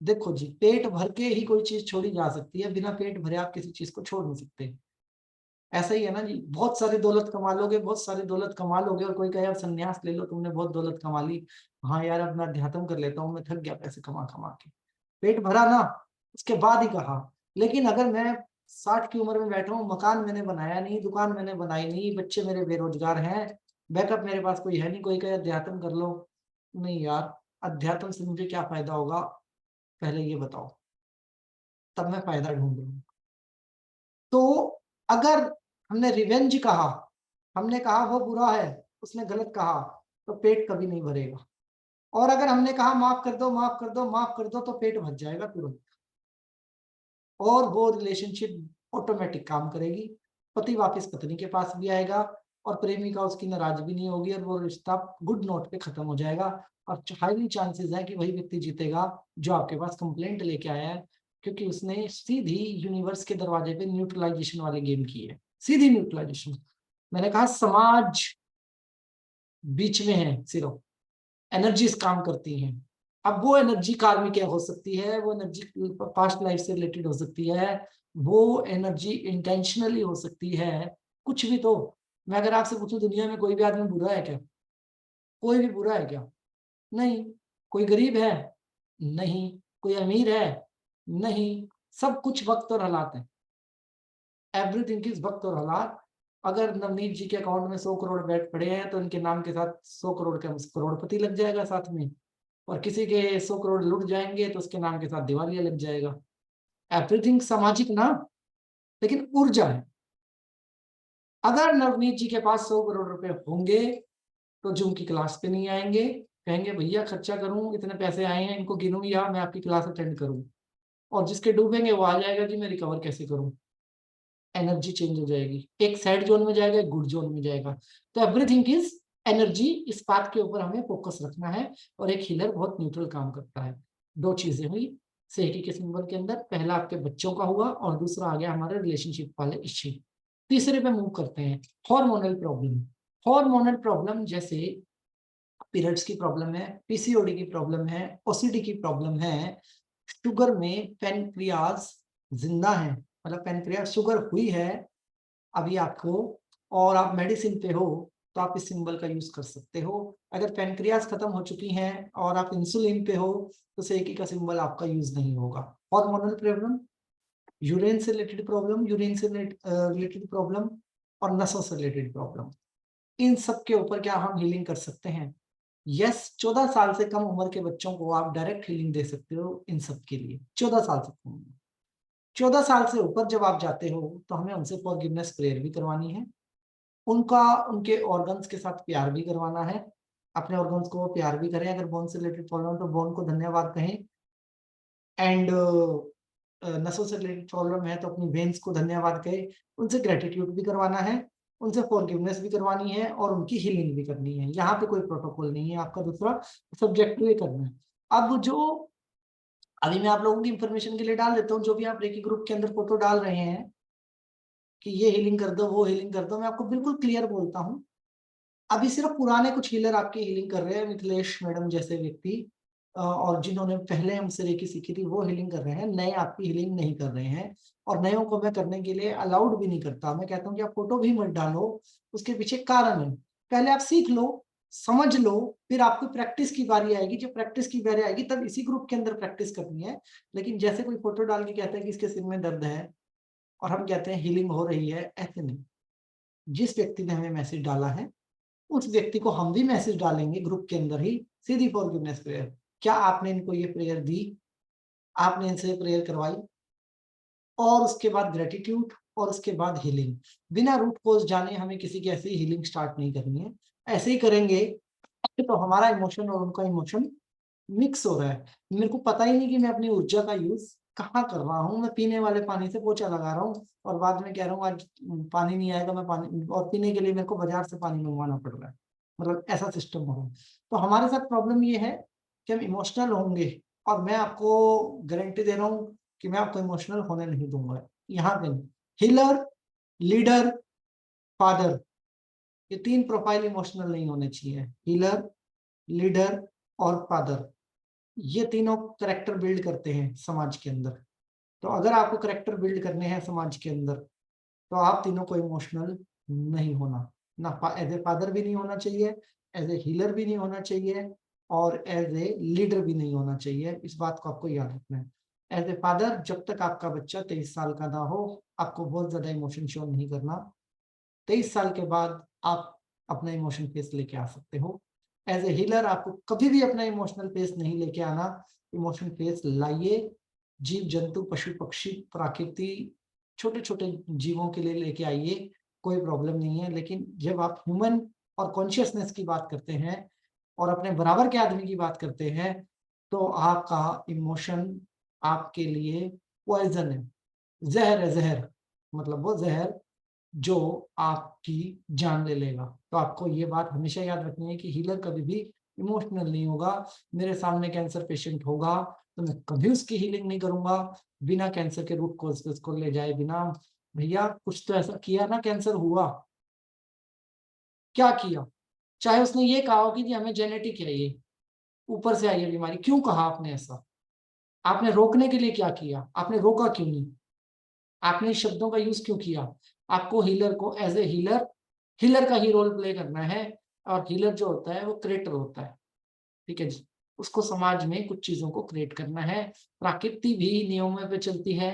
Speaker 1: देखो जी, पेट भर के ही कोई चीज छोड़ी जा सकती है, बिना पेट भरे आप किसी चीज को छोड़ नहीं सकते। ऐसा ही है ना जी, बहुत सारी दौलत कमा लोगे, बहुत सारी दौलत कमा लोगे, और कोई कहे अब संन्यास ले लो, तुमने बहुत दौलत कमा ली, हाँ यार अब मैं अध्यात्म कर लेता हूँ, मैं थक गया पैसे कमा कमा के। पेट भरा ना, उसके बाद ही कहा। लेकिन अगर मैं 60 की उम्र में बैठा हूँ, मकान मैंने बनाया नहीं, दुकान मैंने बनाई नहीं, बच्चे मेरे बेरोजगार हैं, बैकअप मेरे पास कोई है नहीं, कोई कहे अध्यात्म कर लो, नहीं यार, अध्यात्म से मुझे क्या फायदा होगा, पहले ये बताओ, तब मैं फायदा ढूंढ लूँ। तो अगर हमने रिवेंज कहा, हमने कहा वो बुरा है, उसने गलत कहा, तो पेट कभी नहीं भरेगा। और अगर हमने कहा माफ कर दो, माफ कर दो, माफ कर दो, तो पेट भर जाएगा तुरंत, और वो रिलेशनशिप ऑटोमेटिक काम करेगी। पति वापस पत्नी के पास भी आएगा, और प्रेमिका उसकी नाराज भी नहीं होगी, और वो रिश्ता गुड नोट पे खत्म हो जाएगा। और हाईली चांसेस है कि वही व्यक्ति जीतेगा जो आपके पास कंप्लेंट लेके आया है, क्योंकि उसने सीधी यूनिवर्स के दरवाजे पे न्यूट्रलाइजेशन वाले गेम की है, सीधी न्यूट्रलाइजेशन। मैंने कहा समाज बीच में है, सिर्फ एनर्जीज काम करती हैं। अब वो एनर्जी कार्मिक हो सकती है, वो एनर्जी पास्ट लाइफ से रिलेटेड हो सकती है, वो एनर्जी इंटेंशनली हो सकती है, कुछ भी। तो मैं अगर आपसे पूछूं, दुनिया में कोई भी आदमी बुरा है क्या? कोई भी बुरा है क्या? नहीं। कोई गरीब है? नहीं। कोई अमीर है? नहीं। सब कुछ वक्त और हालात है, एवरीथिंग इज वक्त और हालात। अगर नवनीत जी के अकाउंट में 100 करोड़ बैठ पड़े हैं, तो इनके नाम के साथ 100 करोड़ का करोड़पति लग जाएगा साथ में, और किसी के 100 करोड़ लुट जाएंगे तो उसके नाम के साथ दिवालिया लग जाएगा। एवरीथिंग सामाजिक ना, लेकिन ऊर्जा है। अगर नवनीत जी के पास 100 करोड़ रुपए होंगे तो जूम की क्लास पे नहीं आएंगे, कहेंगे भैया खर्चा करूं, इतने पैसे आए हैं, इनको गिनूं या मैं आपकी क्लास अटेंड करूं। और जिसके डूबेंगे वो आ जाएगा कि मैं रिकवर कैसे करूं। एनर्जी चेंज हो जाएगी, एक सैड जोन में जाएगा, एक गुड जोन में जाएगा। तो एवरीथिंग इज एनर्जी, इस बात के ऊपर हमें फोकस रखना है। और एक हीलर बहुत न्यूट्रल काम करता है। दो चीजें हुई सेकी के सिंबल के अंदर, पहला आपके बच्चों का हुआ, और दूसरा आ गया हमारे रिलेशनशिप वाले इश्यू। तीसरे पे मूव करते हैं, हार्मोनल प्रॉब्लम। हार्मोनल प्रॉब्लम जैसे पीरियड्स की प्रॉब्लम है, पीसीओडी की प्रॉब्लम है, ओसीडी की प्रॉब्लम है, शुगर में पेनक्रियाज जिंदा है, मतलब पेनक्रियाज शुगर हुई है अभी आपको, और आप मेडिसिन पे हो, तो आप इस सिंबल का यूज कर सकते हो। अगर पेनक्रियाज खत्म हो चुकी हैं और आप इंसुलिन पे हो, तो सेकी का सिंबल आपका यूज नहीं होगा। हार्मोनल प्रॉब्लम, यूरिन से रिलेटेड प्रॉब्लम, यूरिन से रिलेटेड प्रॉब्लम, और नसों से रिलेटेड प्रॉब्लम, इन सब के ऊपर क्या हम हीलिंग कर सकते हैं? यस 14 साल से कम उम्र के बच्चों को आप डायरेक्ट हीलिंग दे सकते हो इन सब के लिए, 14 साल से कम उम्र। 14 साल से ऊपर जब आप जाते हो तो हमें उनसे फॉरगिवनेस प्रेयर भी करवानी है, उनके ऑर्गन्स के साथ प्यार भी करवाना है, अपने ऑर्गन्स को प्यार भी करें, अगर बोन से रिलेटेड प्रॉब्लम तो बोन को धन्यवाद कहें, एंड नसों से रिलेटेड प्रॉब्लम है तो अपनी वेन्स को धन्यवाद कहें, उनसे ग्रेटिट्यूड भी करवाना है, उनसे फॉरगिवनेस भी करवानी है और उनकी हीलिंग भी करनी है। यहाँ पे कोई प्रोटोकॉल नहीं है, आपका दूसरा सब्जेक्ट ये करना है। अब जो अभी मैं आप लोगों की इंफॉर्मेशन के लिए डाल देता हूँ, जो भी आप रेकी ग्रुप के अंदर फोटो डाल रहे हैं कि ये हीलिंग कर दो वो हीलिंग कर दो, मैं आपको बिल्कुल क्लियर बोलता हूँ, अभी सिर्फ पुराने कुछ हीलर आपकी हीलिंग कर रहे हैं, मिथिलेश मैडम जैसे व्यक्ति और जिन्होंने पहले हमसे रेकी सीखी थी वो हीलिंग कर रहे हैं, नए आपकी हीलिंग नहीं कर रहे हैं। और नयों को मैं करने के लिए अलाउड भी नहीं करता, मैं कहता हूँ कि आप फोटो भी मत डालो, उसके पीछे कारण है, पहले आप सीख लो, समझ लो, फिर आपको प्रैक्टिस की बारी आएगी, जब प्रैक्टिस की बारी आएगी तब इसी ग्रुप के अंदर प्रैक्टिस करनी है। लेकिन जैसे कोई फोटो डाल के कहता है कि इसके सिर में दर्द है और हम कहते हैं हीलिंग हो रही है, ऐसे नहीं। जिस व्यक्ति ने हमें मैसेज डाला है उस व्यक्ति को हम भी मैसेज डालेंगे ग्रुप के अंदर ही, सीधी फॉरगिवनेस प्रेयर, क्या आपने इनको ये प्रेयर दी, आपने इनसे प्रेयर करवाई, और उसके बाद ग्रेटिट्यूड और उसके बाद हीलिंग। बिना रूट कोज जाने हमें किसी की ऐसी हीलिंग स्टार्ट नहीं करनी है, ऐसे ही करेंगे तो हमारा इमोशन और उनका इमोशन मिक्स हो रहा है, मेरे को पता ही नहीं कि मैं अपनी ऊर्जा का यूज कहाँ कर रहा हूँ, मैं पीने वाले पानी से पोछा लगा रहा हूँ और बाद में कह रहा हूँ आज पानी नहीं आएगा, मैं पानी, और पीने के लिए मेरे को बाजार से पानी मंगवाना पड़ रहा है, मतलब ऐसा सिस्टम हो रहा है। तो हमारे साथ प्रॉब्लम ये है कि हम इमोशनल होंगे और मैं आपको गारंटी दे रहा हूँ कि मैं आपको इमोशनल होने नहीं दूंगा। यहाँ पे हीलर, लीडर, फादर, ये तीन प्रोफाइल इमोशनल नहीं होने चाहिए, हीलर, लीडर और फादर, ये तीनों करेक्टर बिल्ड करते हैं समाज के अंदर। तो अगर आपको करेक्टर बिल्ड करने हैं समाज के अंदर तो आप तीनों को इमोशनल नहीं होना, ना एज ए फादर भी नहीं होना चाहिए, एज ए हीलर भी नहीं होना चाहिए और एज ए लीडर भी नहीं होना चाहिए। इस बात को आपको याद रखना है। एज ए फादर जब तक आपका बच्चा 23 साल का ना हो आपको बहुत ज्यादा इमोशन शो नहीं करना, 23 साल के बाद आप अपना इमोशन फेस लेके आ सकते हो। एज ए हीलर आपको कभी भी अपना इमोशनल फेस नहीं लेके आना, इमोशनल फेस लाइए, जीव जंतु पशु पक्षी प्रकृति छोटे छोटे जीवों के लिए लेके आइए, कोई प्रॉब्लम नहीं है। लेकिन जब आप ह्यूमन और कॉन्शियसनेस की बात करते हैं और अपने बराबर के आदमी की बात करते हैं तो आपका इमोशन आपके लिए पॉइजन है, जहर है, जहर मतलब वो जहर जो आपकी जान ले लेगा। तो आपको ये बात हमेशा याद रखनी है कि हीलर कभी भी इमोशनल नहीं होगा। मेरे सामने कैंसर पेशेंट होगा तो मैं कभी उसकी हीलिंग नहीं करूंगा बिना कैंसर के रूट कॉज पे उसको ले जाए बिना, भैया कुछ तो ऐसा किया ना, कैंसर हुआ, क्या किया, चाहे उसने ये कहा हो कि जी हमें जेनेटिक है, ये ऊपर से आई है बीमारी, क्यों कहा आपने ऐसा, आपने रोकने के लिए क्या किया, आपने रोका क्यों नहीं, आपने शब्दों का यूज क्यों किया। आपको हीलर को एज ए हीलर हीलर का ही रोल प्ले करना है और हीलर जो होता है वो क्रिएटर होता है, ठीक है जी, उसको समाज में कुछ चीजों को क्रिएट करना है। प्रकृति भी नियमों पे चलती है,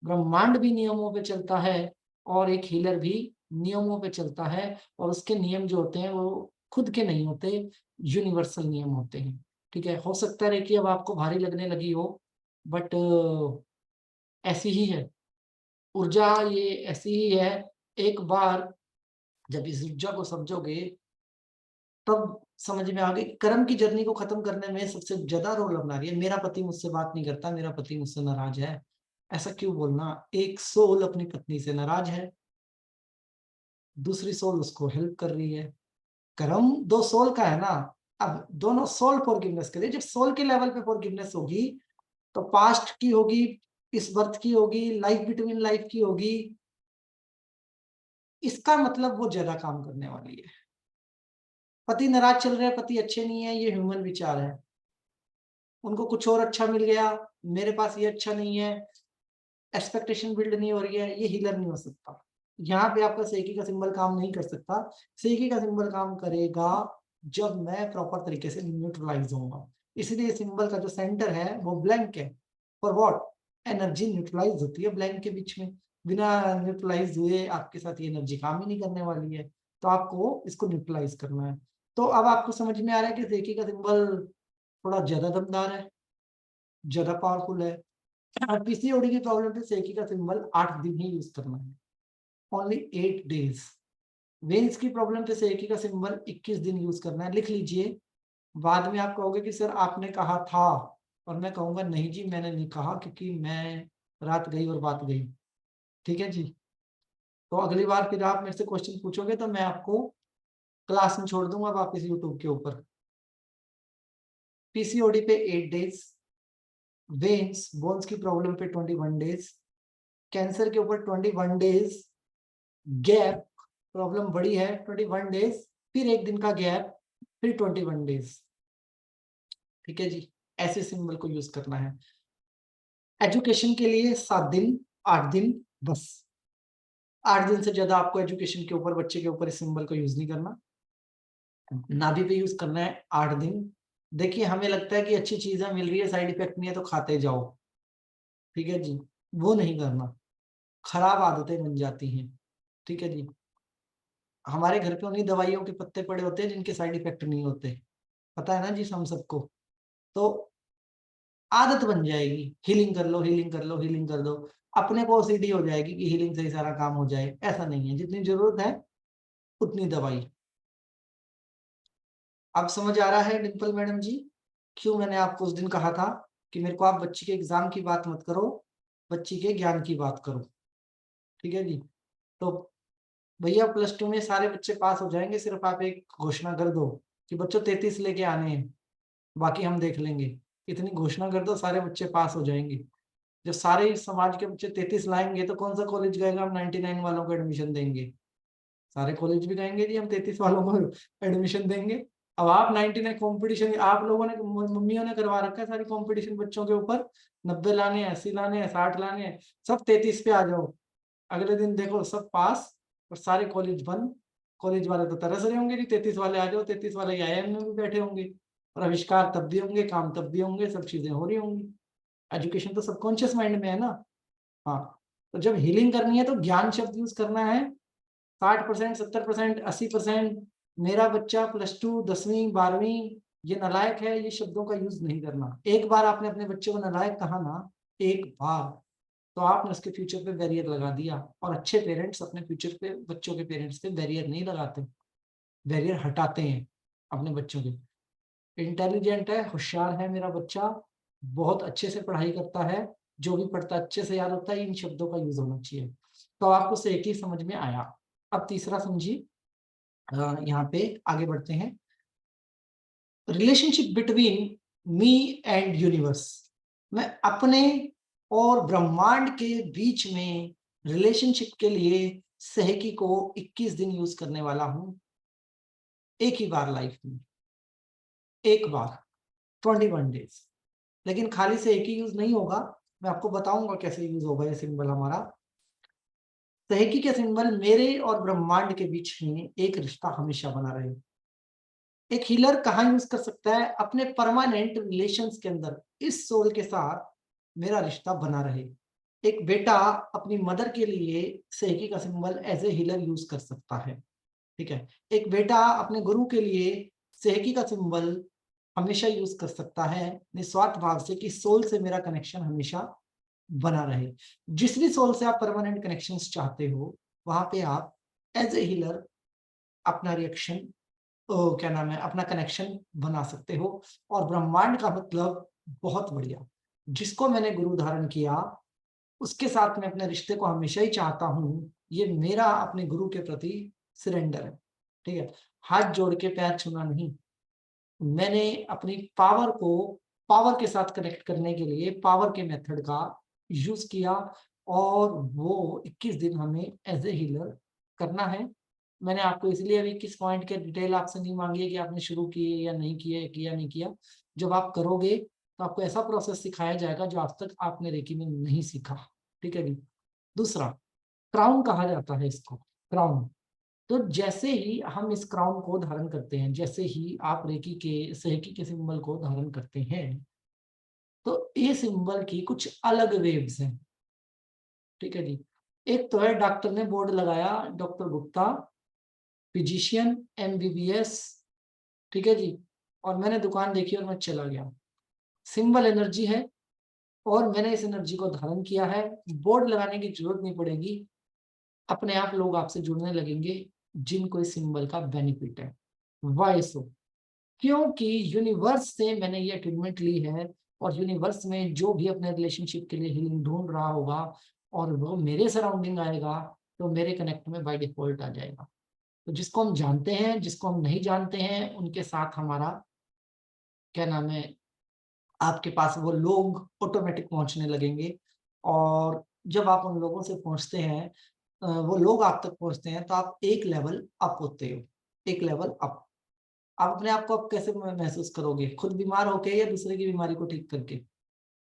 Speaker 1: ब्रह्मांड भी नियमों पे चलता है और एक हीलर भी नियमों पे चलता है और उसके नियम जो होते हैं वो खुद के नहीं होते, यूनिवर्सल नियम होते हैं, ठीक है। हो सकता है कि अब आपको भारी लगने लगी हो बट ऐसी ही है ऊर्जा, ये ऐसी ही है। एक बार जब इस ऊर्जा को समझोगे तब समझ में आ गई कर्म की जर्नी को खत्म करने में सबसे ज्यादा रोल अपना रही है। मेरा पति मुझसे बात नहीं करता, मेरा पति मुझसे नाराज है, ऐसा क्यों बोलना, एक सोल अपनी पत्नी से नाराज है, दूसरी सोल उसको हेल्प कर रही है, कर्म दो सोल का है ना। अब दोनों सोल फॉरगिवनेस करे, जब सोल के लेवल पे फॉरगिवनेस होगी तो पास्ट की होगी, इस बर्थ की होगी, लाइफ बिटवीन लाइफ की होगी, इसका मतलब वो ज्यादा काम करने वाली है। पति नाराज चल रहे हैं, पति अच्छे नहीं है, ये ह्यूमन विचार है, उनको कुछ और अच्छा मिल गया, मेरे पास ये अच्छा नहीं है, एक्सपेक्टेशन बिल्ड नहीं हो रही है, ये हीलर नहीं हो सकता। यहाँ पे आपका सेकी का सिंबल काम नहीं कर सकता, सेकी का सिंबल काम करेगा जब मैं प्रॉपर तरीके से न्यूट्रलाइज होऊंगा। इसलिए सिंबल का जो सेंटर है वो ब्लैंक है, फॉर व्हाट, एनर्जी न्यूट्रलाइज होती है ब्लैंक के बीच में, बिना न्यूट्रलाइज हुए आपके साथ ये एनर्जी काम ही नहीं करने वाली है, तो आपको इसको न्यूट्रलाइज करना है। तो अब आपको समझ में आ रहा है कि सेकी का सिंबल थोड़ा ज्यादा दमदार है, ज्यादा पावरफुल है। और पीसीओडी की प्रॉब्लम पे सेकी का सिंबल 8 दिन ही यूज करना है, ओनली 8 डेज। वेन्स की प्रॉब्लम पे सेकी का सिंबल 21 दिन यूज करना है, लिख लीजिए। बाद में आप कहोगे कि सर आपने कहा था, और मैं कहूंगा नहीं जी मैंने नहीं कहा, क्योंकि मैं रात गई और बात गई। ठीक है जी। तो अगली बार फिर आप मेरे से क्वेश्चन पूछोगे तो मैं आपको क्लास में छोड़ दूंगा वापस यूट्यूब के ऊपर। पीसीओडी पे 8 डेज, वेन्स बोन्स की प्रॉब्लम पे 21 डेज, कैंसर के ऊपर 21 डेज गैप, प्रॉब्लम बड़ी है 21 डेज, फिर 1 दिन का गैप, फिर 21 डेज। ठीक है जी, ऐसे सिंबल को यूज करना है। एजुकेशन के लिए 7 दिन 8 दिन बस, 8 दिन से ज्यादा आपको एजुकेशन के ऊपर, बच्चे के ऊपर इस सिंबल को यूज नहीं करना। नाभि पे यूज करना है 8 दिन। देखिए हमें लगता है कि अच्छी चीजें मिल रही है, साइड इफेक्ट नहीं है तो खाते जाओ, ठीक है जी, वो नहीं करना, खराब आदतें बन जाती हैं। ठीक है जी, हमारे घर पे उन्हीं दवाइयों के पत्ते पड़े होते हैं जिनके साइड इफेक्ट नहीं होते, पता है ना जी हम सबको। तो आदत बन जाएगी, हीलिंग कर लो हीलिंग कर लो हीलिंग कर दो, अपने को ओसीडी हो जाएगी कि हीलिंग से ही सारा काम हो जाए, ऐसा नहीं है। जितनी जरूरत है उतनी दवाई। अब समझ आ रहा है डिंपल मैडम जी, क्यों मैंने आपको उस दिन कहा था कि मेरे को आप बच्ची के एग्जाम की बात मत करो, बच्ची के ज्ञान की बात करो। ठीक है जी। तो भैया +2 में सारे बच्चे पास हो जाएंगे, सिर्फ आप एक घोषणा कर दो कि बच्चों 33 लेके आने हैं, बाकी हम देख लेंगे। इतनी घोषणा कर दो, सारे बच्चे पास हो जाएंगे। जब सारे समाज के बच्चे 33 लाएंगे तो कौन सा कॉलेज गएगा हम 99 वालों को एडमिशन देंगे? सारे कॉलेज भी कहेंगे जी हम 33 वालों को एडमिशन देंगे। अब आप 99 कॉम्पिटिशन आप लोगों ने, मम्मियों ने करवा रखा है सारी कॉम्पिटिशन बच्चों के ऊपर, 90 लाने हैं, 80 लाने हैं, 60 लाने हैं, सब 33 पे आ जाओ। अगले दिन देखो सब पास और सारे कॉलेज बंद। कॉलेज वाले तो तरस रहे होंगे कि 33 वाले आ जाओ, 33 वाले IIM में भी बैठे होंगे, और आविष्कार तब भी होंगे, काम तब भी होंगे, सब चीजें हो रही होंगी। एजुकेशन तो सबकॉन्शियस माइंड में है ना। हाँ, तो जब हीलिंग करनी है तो ज्ञान शब्द यूज करना है। 60%, 70%, 80%। मेरा बच्चा +2, 10वीं 12वीं ये नालायक है, ये शब्दों का यूज नहीं करना। एक बार आपने अपने बच्चे को नालायक कहा ना, एक बार, तो आपने उसके फ्यूचर पे बैरियर लगा दिया। और अच्छे पेरेंट्स अपने फ्यूचर पे, बच्चों के पेरेंट्स पे बैरियर नहीं लगाते, बैरियर हटाते हैं अपने बच्चों के। इंटेलिजेंट है, होशियार है मेरा बच्चा, बहुत अच्छे से पढ़ाई करता है, जो भी पढ़ता अच्छे से याद होता है, इन शब्दों का यूज होना चाहिए। तो आपको से एक ही समझ में आया। अब तीसरा समझिए, यहाँ पे आगे बढ़ते हैं। Relationship between me and universe, मैं अपने और ब्रह्मांड के बीच में रिलेशनशिप के लिए सहकी को 21 दिन यूज करने वाला हूं, एक ही बार लाइफ में, एक बार 21 डेज। लेकिन खाली से एक ही यूज नहीं होगा, मैं आपको बताऊंगा कैसे यूज होगा ये सिंबल हमारा। सहकी के सिंबल मेरे और ब्रह्मांड के बीच में एक रिश्ता हमेशा बना रहे। एक हीलर कहाँ यूज कर सकता है? अपने परमानेंट रिलेशंस के अंदर, इस सोल के साथ मेरा रिश्ता बना रहे। एक बेटा अपनी मदर के लिए सहकी का symbol as a healer use कर सकता है। ठीक है, एक बेटा अपने गुरु के लिए सहकी का सिंबल हमेशा यूज कर सकता है, निस्वार्थ भाव से कि सोल से मेरा कनेक्शन हमेशा बना रहे। जिस भी सोल से आप परमानेंट कनेक्शंस चाहते हो, वहां पे आप एज ए हीलर अपना रिएक्शन, क्या नाम है, अपना कनेक्शन बना सकते हो। और ब्रह्मांड का मतलब बहुत बढ़िया, जिसको मैंने गुरु धारण किया उसके साथ मैं अपने रिश्ते को हमेशा ही चाहता हूँ, ये मेरा अपने गुरु के प्रति सरेंडर है। ठीक है, हाथ जोड़ के पैर छूना नहीं, मैंने अपनी पावर को पावर के साथ कनेक्ट करने के लिए पावर के मेथड का यूज किया, और वो 21 दिन हमें एज ए हीलर करना है। मैंने आपको इसलिए अभी किस पॉइंट के डिटेल आपसे नहीं मांगी है कि आपने शुरू किए या नहीं किए, किया नहीं किया। जब आप करोगे तो आपको ऐसा प्रोसेस सिखाया जाएगा जो आज तक आपने रेकी में नहीं सीखा। ठीक है जी। दूसरा, क्राउन कहा जाता है इसको, क्राउन। तो जैसे ही हम इस क्राउन को धारण करते हैं, जैसे ही आप रेकी के सहकी के सिंबल को धारण करते हैं, तो ये सिंबल की कुछ अलग वेव्स हैं। ठीक है जी। एक तो है, डॉक्टर ने बोर्ड लगाया, डॉक्टर गुप्ता, फिजिशियन, MBBS, ठीक है जी। और मैंने दुकान देखी और मैं चला गया। सिंबल एनर्जी है और मैंने इस एनर्जी को धारण किया है। बोर्ड लगाने की जरूरत नहीं पड़ेगी, अपने आप लोग आपसे जुड़ने लगेंगे जिनको इस सिंबल का बेनिफिट है। वाई सो? क्योंकि यूनिवर्स से मैंने ये अटैचमेंट ली है और यूनिवर्स में जो भी अपने रिलेशनशिप के लिए हीलिंग ढूंढ रहा होगा और वो मेरे सराउंडिंग आएगा तो मेरे कनेक्ट में बाय डिफॉल्ट आ जाएगा। तो जिसको हम जानते हैं, जिसको हम नहीं जानते हैं, उनके साथ हमारा क्या नाम है, आपके पास वो लोग ऑटोमेटिक पहुंचने लगेंगे। और जब आप उन लोगों से पहुंचते हैं, वो लोग आप तक पहुंचते हैं, तो आप एक लेवल अप होते हो, एक लेवल अप। आप अपने आप को आप कैसे महसूस करोगे? खुद बीमार होके या दूसरे की बीमारी को ठीक करके?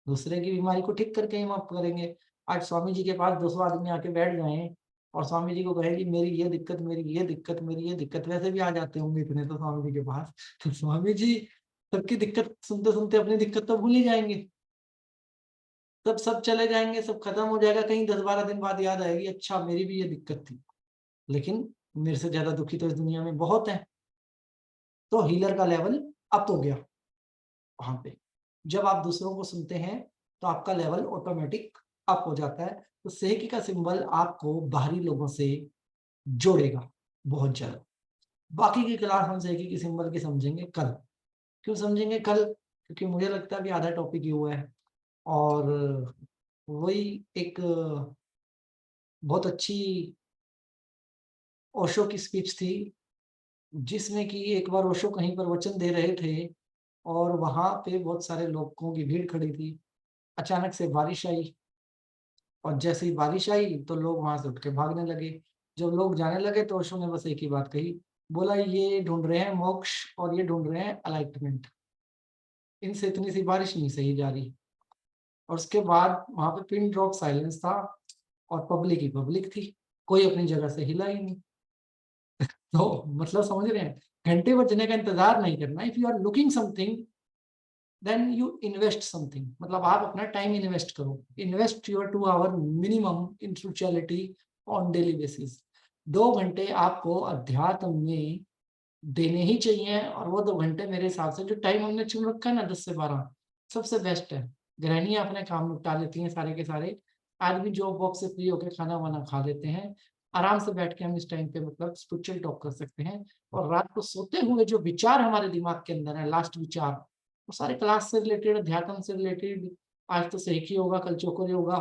Speaker 1: दूसरे की बीमारी को ठीक करके ही हम आप करेंगे। आज स्वामी जी के पास 200 आदमी आके बैठ जाए और स्वामी जी को कहे कि मेरी ये दिक्कत, मेरी ये दिक्कत, मेरी ये दिक्कत, वैसे भी आ जाते होंगे इतने तो स्वामी जी के पास। तो स्वामी जी सबकी दिक्कत सुनते सुनते अपनी दिक्कत तो भूल ही जाएंगे। तब सब चले जाएंगे, सब खत्म हो जाएगा, कहीं 10-12 दिन बाद याद आएगी, अच्छा मेरी भी ये दिक्कत थी, लेकिन मेरे से ज्यादा दुखी तो इस दुनिया में बहुत है। तो हीलर का लेवल अप हो गया वहां पे। जब आप दूसरों को सुनते हैं तो आपका लेवल ऑटोमेटिक अप हो जाता है। तो सेकी का सिंबल आपको बाहरी लोगों से जोड़ेगा बहुत ज्यादा। बाकी की क्लास हम सेकी की सिंबल की समझेंगे कल। क्यों समझेंगे कल? क्योंकि मुझे लगता है अभी आधा टॉपिक ही हुआ है और वही एक बहुत अच्छी ओशो की स्पीच थी, जिसमें कि एक बार ओशो कहीं पर वचन दे रहे थे और वहां पे बहुत सारे लोगों की भीड़ खड़ी थी। अचानक से बारिश आई और जैसे ही बारिश आई तो लोग वहां से उठ के भागने लगे। जब लोग जाने लगे तो ओशो ने बस एक ही बात कही, बोला ये ढूंढ रहे हैं मोक्ष और ये ढूंढ रहे हैं अलाइटमेंट, इनसे इतनी सी बारिश नहीं सही जा रही। और उसके बाद वहां पे पिन ड्रॉप साइलेंस था और पब्लिक ही पब्लिक थी, कोई अपनी जगह से हिला ही नहीं। तो मतलब समझ रहे हैं, घंटे बजने का इंतजार नहीं करना। If you are looking something then you invest something, मतलब आप अपना टाइम इन्वेस्ट करो। Invest your 2 hour minimum in spirituality on daily basis. 2 घंटे आपको अध्यात्म में देने ही चाहिए और वो 2 घंटे मेरे हिसाब से जो टाइम हमने चुन रखा है ना 10 से 12 सबसे बेस्ट है। गृहिणियां अपने काम निपटा लेती हैं सारे के सारे, आदमी जॉब वॉब से फ्री होकर खाना वाना खा लेते हैं, आराम से बैठ के हम इस टाइम पे मतलब स्पिरिचुअल टॉक कर सकते हैं। और रात को सोते हुए जो विचार हमारे दिमाग के अंदर है, लास्ट विचार, वो सारे क्लास से रिलेटेड, अध्यात्म से रिलेटेड। आज तो सेकी होगा, कल चोकरी होगा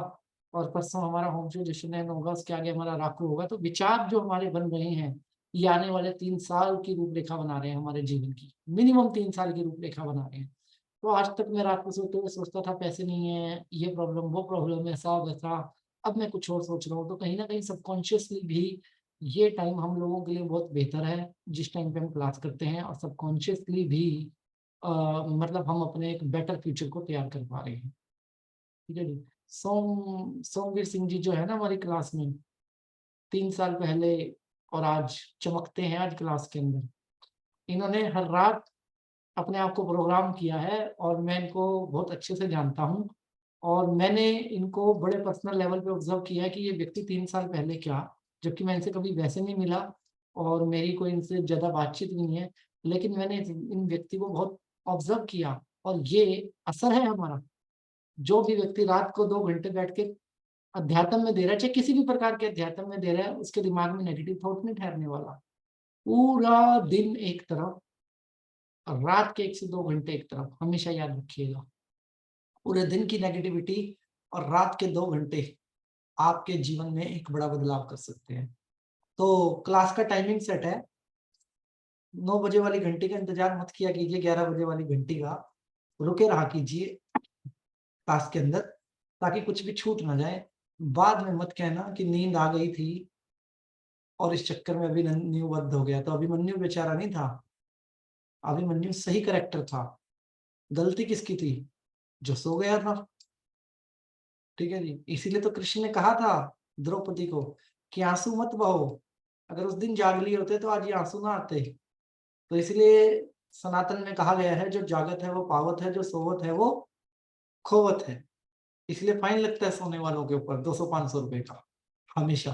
Speaker 1: और परसों हमारा होम जशन होगा, उसके आगे हमारा राकू होगा। तो विचार जो हमारे बन रहे हैं ये आने वाले 3 साल की रूपरेखा बना रहे हैं, हमारे जीवन की मिनिमम 3 साल की रूपरेखा बना रहे हैं। तो आज तक मैं रात को सोते हुए सोचता था पैसे नहीं है, ये प्रॉब्लम वो प्रॉब्लम, ऐसा वैसा, अब मैं कुछ और सोच रहा हूँ। तो कहीं ना कहीं सबकॉन्शियसली भी ये टाइम हम लोगों के लिए बहुत बेहतर है जिस टाइम पे हम क्लास करते हैं, और सबकॉन्शियसली भी मतलब हम अपने एक बेटर फ्यूचर को तैयार कर पा रहे हैं। ठीक है जी। सोमवीर सिंह जी जो है ना हमारी क्लास में 3 साल पहले और आज चमकते हैं आज क्लास के अंदर। इन्होंने हर रात अपने आप को प्रोग्राम किया है और मैं इनको बहुत अच्छे से जानता हूँ और मैंने इनको बड़े पर्सनल लेवल पे ऑब्जर्व किया है कि ये व्यक्ति 3 साल पहले क्या, जबकि मैं इनसे कभी वैसे नहीं मिला और मेरी कोई इनसे ज़्यादा बातचीत नहीं है, लेकिन मैंने इन व्यक्ति को बहुत ऑब्जर्व किया और ये असर है हमारा। जो भी व्यक्ति रात को 2 घंटे बैठ के अध्यात्म में दे रहा है, चाहे किसी भी प्रकार के अध्यात्म में दे रहा है, उसके दिमाग में नेगेटिव थॉट नहीं ठहरने वाला। पूरा दिन एक तरफ और रात के 1 से 2 घंटे एक तरफ, हमेशा याद रखिएगा। पूरे दिन की नेगेटिविटी और रात के 2 घंटे आपके जीवन में एक बड़ा बदलाव कर सकते हैं। तो क्लास का टाइमिंग सेट है, 9 बजे वाली घंटी का इंतजार मत किया कीजिए, 11 बजे वाली घंटी का रुके रहा कीजिए क्लास के अंदर, ताकि कुछ भी छूट ना जाए। बाद में मत कहना कि नींद आ गई थी और इस चक्कर में अभिमन्यु वध हो गया। तो अभिमन्यु बेचारा नहीं था, अभिमन्यु सही करेक्टर था। गलती किसकी थी? जो सो गया था। ठीक है जी। इसीलिए तो कृष्ण ने कहा था द्रौपदी को कि आंसू मत बहो, अगर उस दिन जाग लिए होते तो आज ये आंसू ना आते। तो इसलिए सनातन में कहा गया है जो जागत है वो पावत है, जो सोवत है वो खोवत है। इसलिए फाइन लगता है सोने वालों के ऊपर 200-500 रुपए का हमेशा।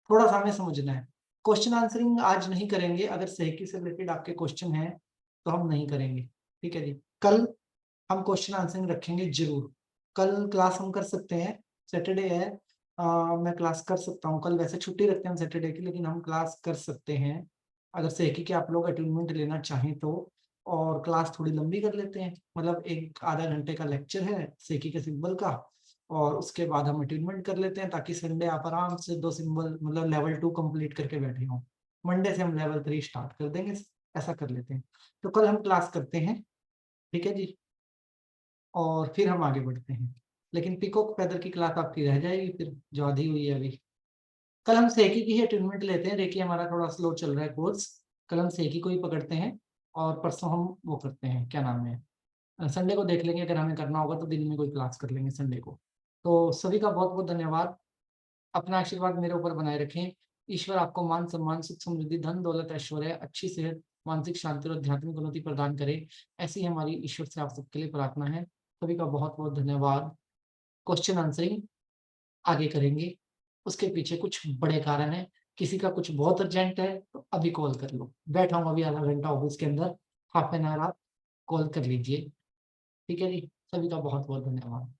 Speaker 1: थोड़ा सा हमें समझना है। क्वेश्चन आंसरिंग आज नहीं करेंगे, अगर सही से रिलेटेड आपके क्वेश्चन हैं तो हम नहीं करेंगे, ठीक है जी। कल हम क्वेश्चन आंसरिंग रखेंगे जरूर। कल क्लास हम कर सकते हैं, सैटरडे है, मैं क्लास कर सकता हूँ कल। वैसे छुट्टी रखते हैं हम सैटरडे की, लेकिन हम क्लास कर सकते हैं अगर सेकी के आप लोग अटेंडमेंट लेना चाहें तो। और क्लास थोड़ी लंबी कर लेते हैं, मतलब 1 आधा घंटे का लेक्चर है सेकी के सिंबल का, और उसके बाद हम अटेंडमेंट कर लेते हैं, ताकि संडे आप आराम से 2 सिंबल मतलब लेवल 2 कंप्लीट करके बैठे हों। मंडे से हम लेवल 3 स्टार्ट कर देंगे, ऐसा कर लेते हैं। तो कल हम क्लास करते हैं, ठीक है जी, और फिर हम आगे बढ़ते हैं। लेकिन पिकॉक पैदल की क्लास आपकी रह जाएगी फिर, जो आधी हुई है अभी। कल हम सेकी की ही अटेंडमेंट लेते हैं, देखिए हमारा थोड़ा स्लो चल रहा है कोर्स। कल हम सेकी को ही पकड़ते हैं, और परसों हम वो करते हैं, क्या नाम है, संडे को देख लेंगे, अगर हमें करना होगा तो दिन में कोई क्लास कर लेंगे संडे को। तो सभी का बहुत बहुत धन्यवाद। अपना आशीर्वाद मेरे ऊपर बनाए रखें। ईश्वर आपको मान सम्मान सुख समृद्धि धन दौलत ऐश्वर्य अच्छी सेहत मानसिक शांति और आध्यात्मिक उन्नति प्रदान करे, ऐसी हमारी ईश्वर से आप सबके लिए प्रार्थना है। सभी का बहुत बहुत धन्यवाद। क्वेश्चन आंसरिंग आगे करेंगे, उसके पीछे कुछ बड़े कारण है। किसी का कुछ बहुत अर्जेंट है तो अभी कॉल कर लो, बैठा हूँ अभी आधा घंटा ऑफिस के अंदर, हाफ एन आवर आप कॉल कर लीजिए, ठीक है जी। सभी का बहुत बहुत धन्यवाद।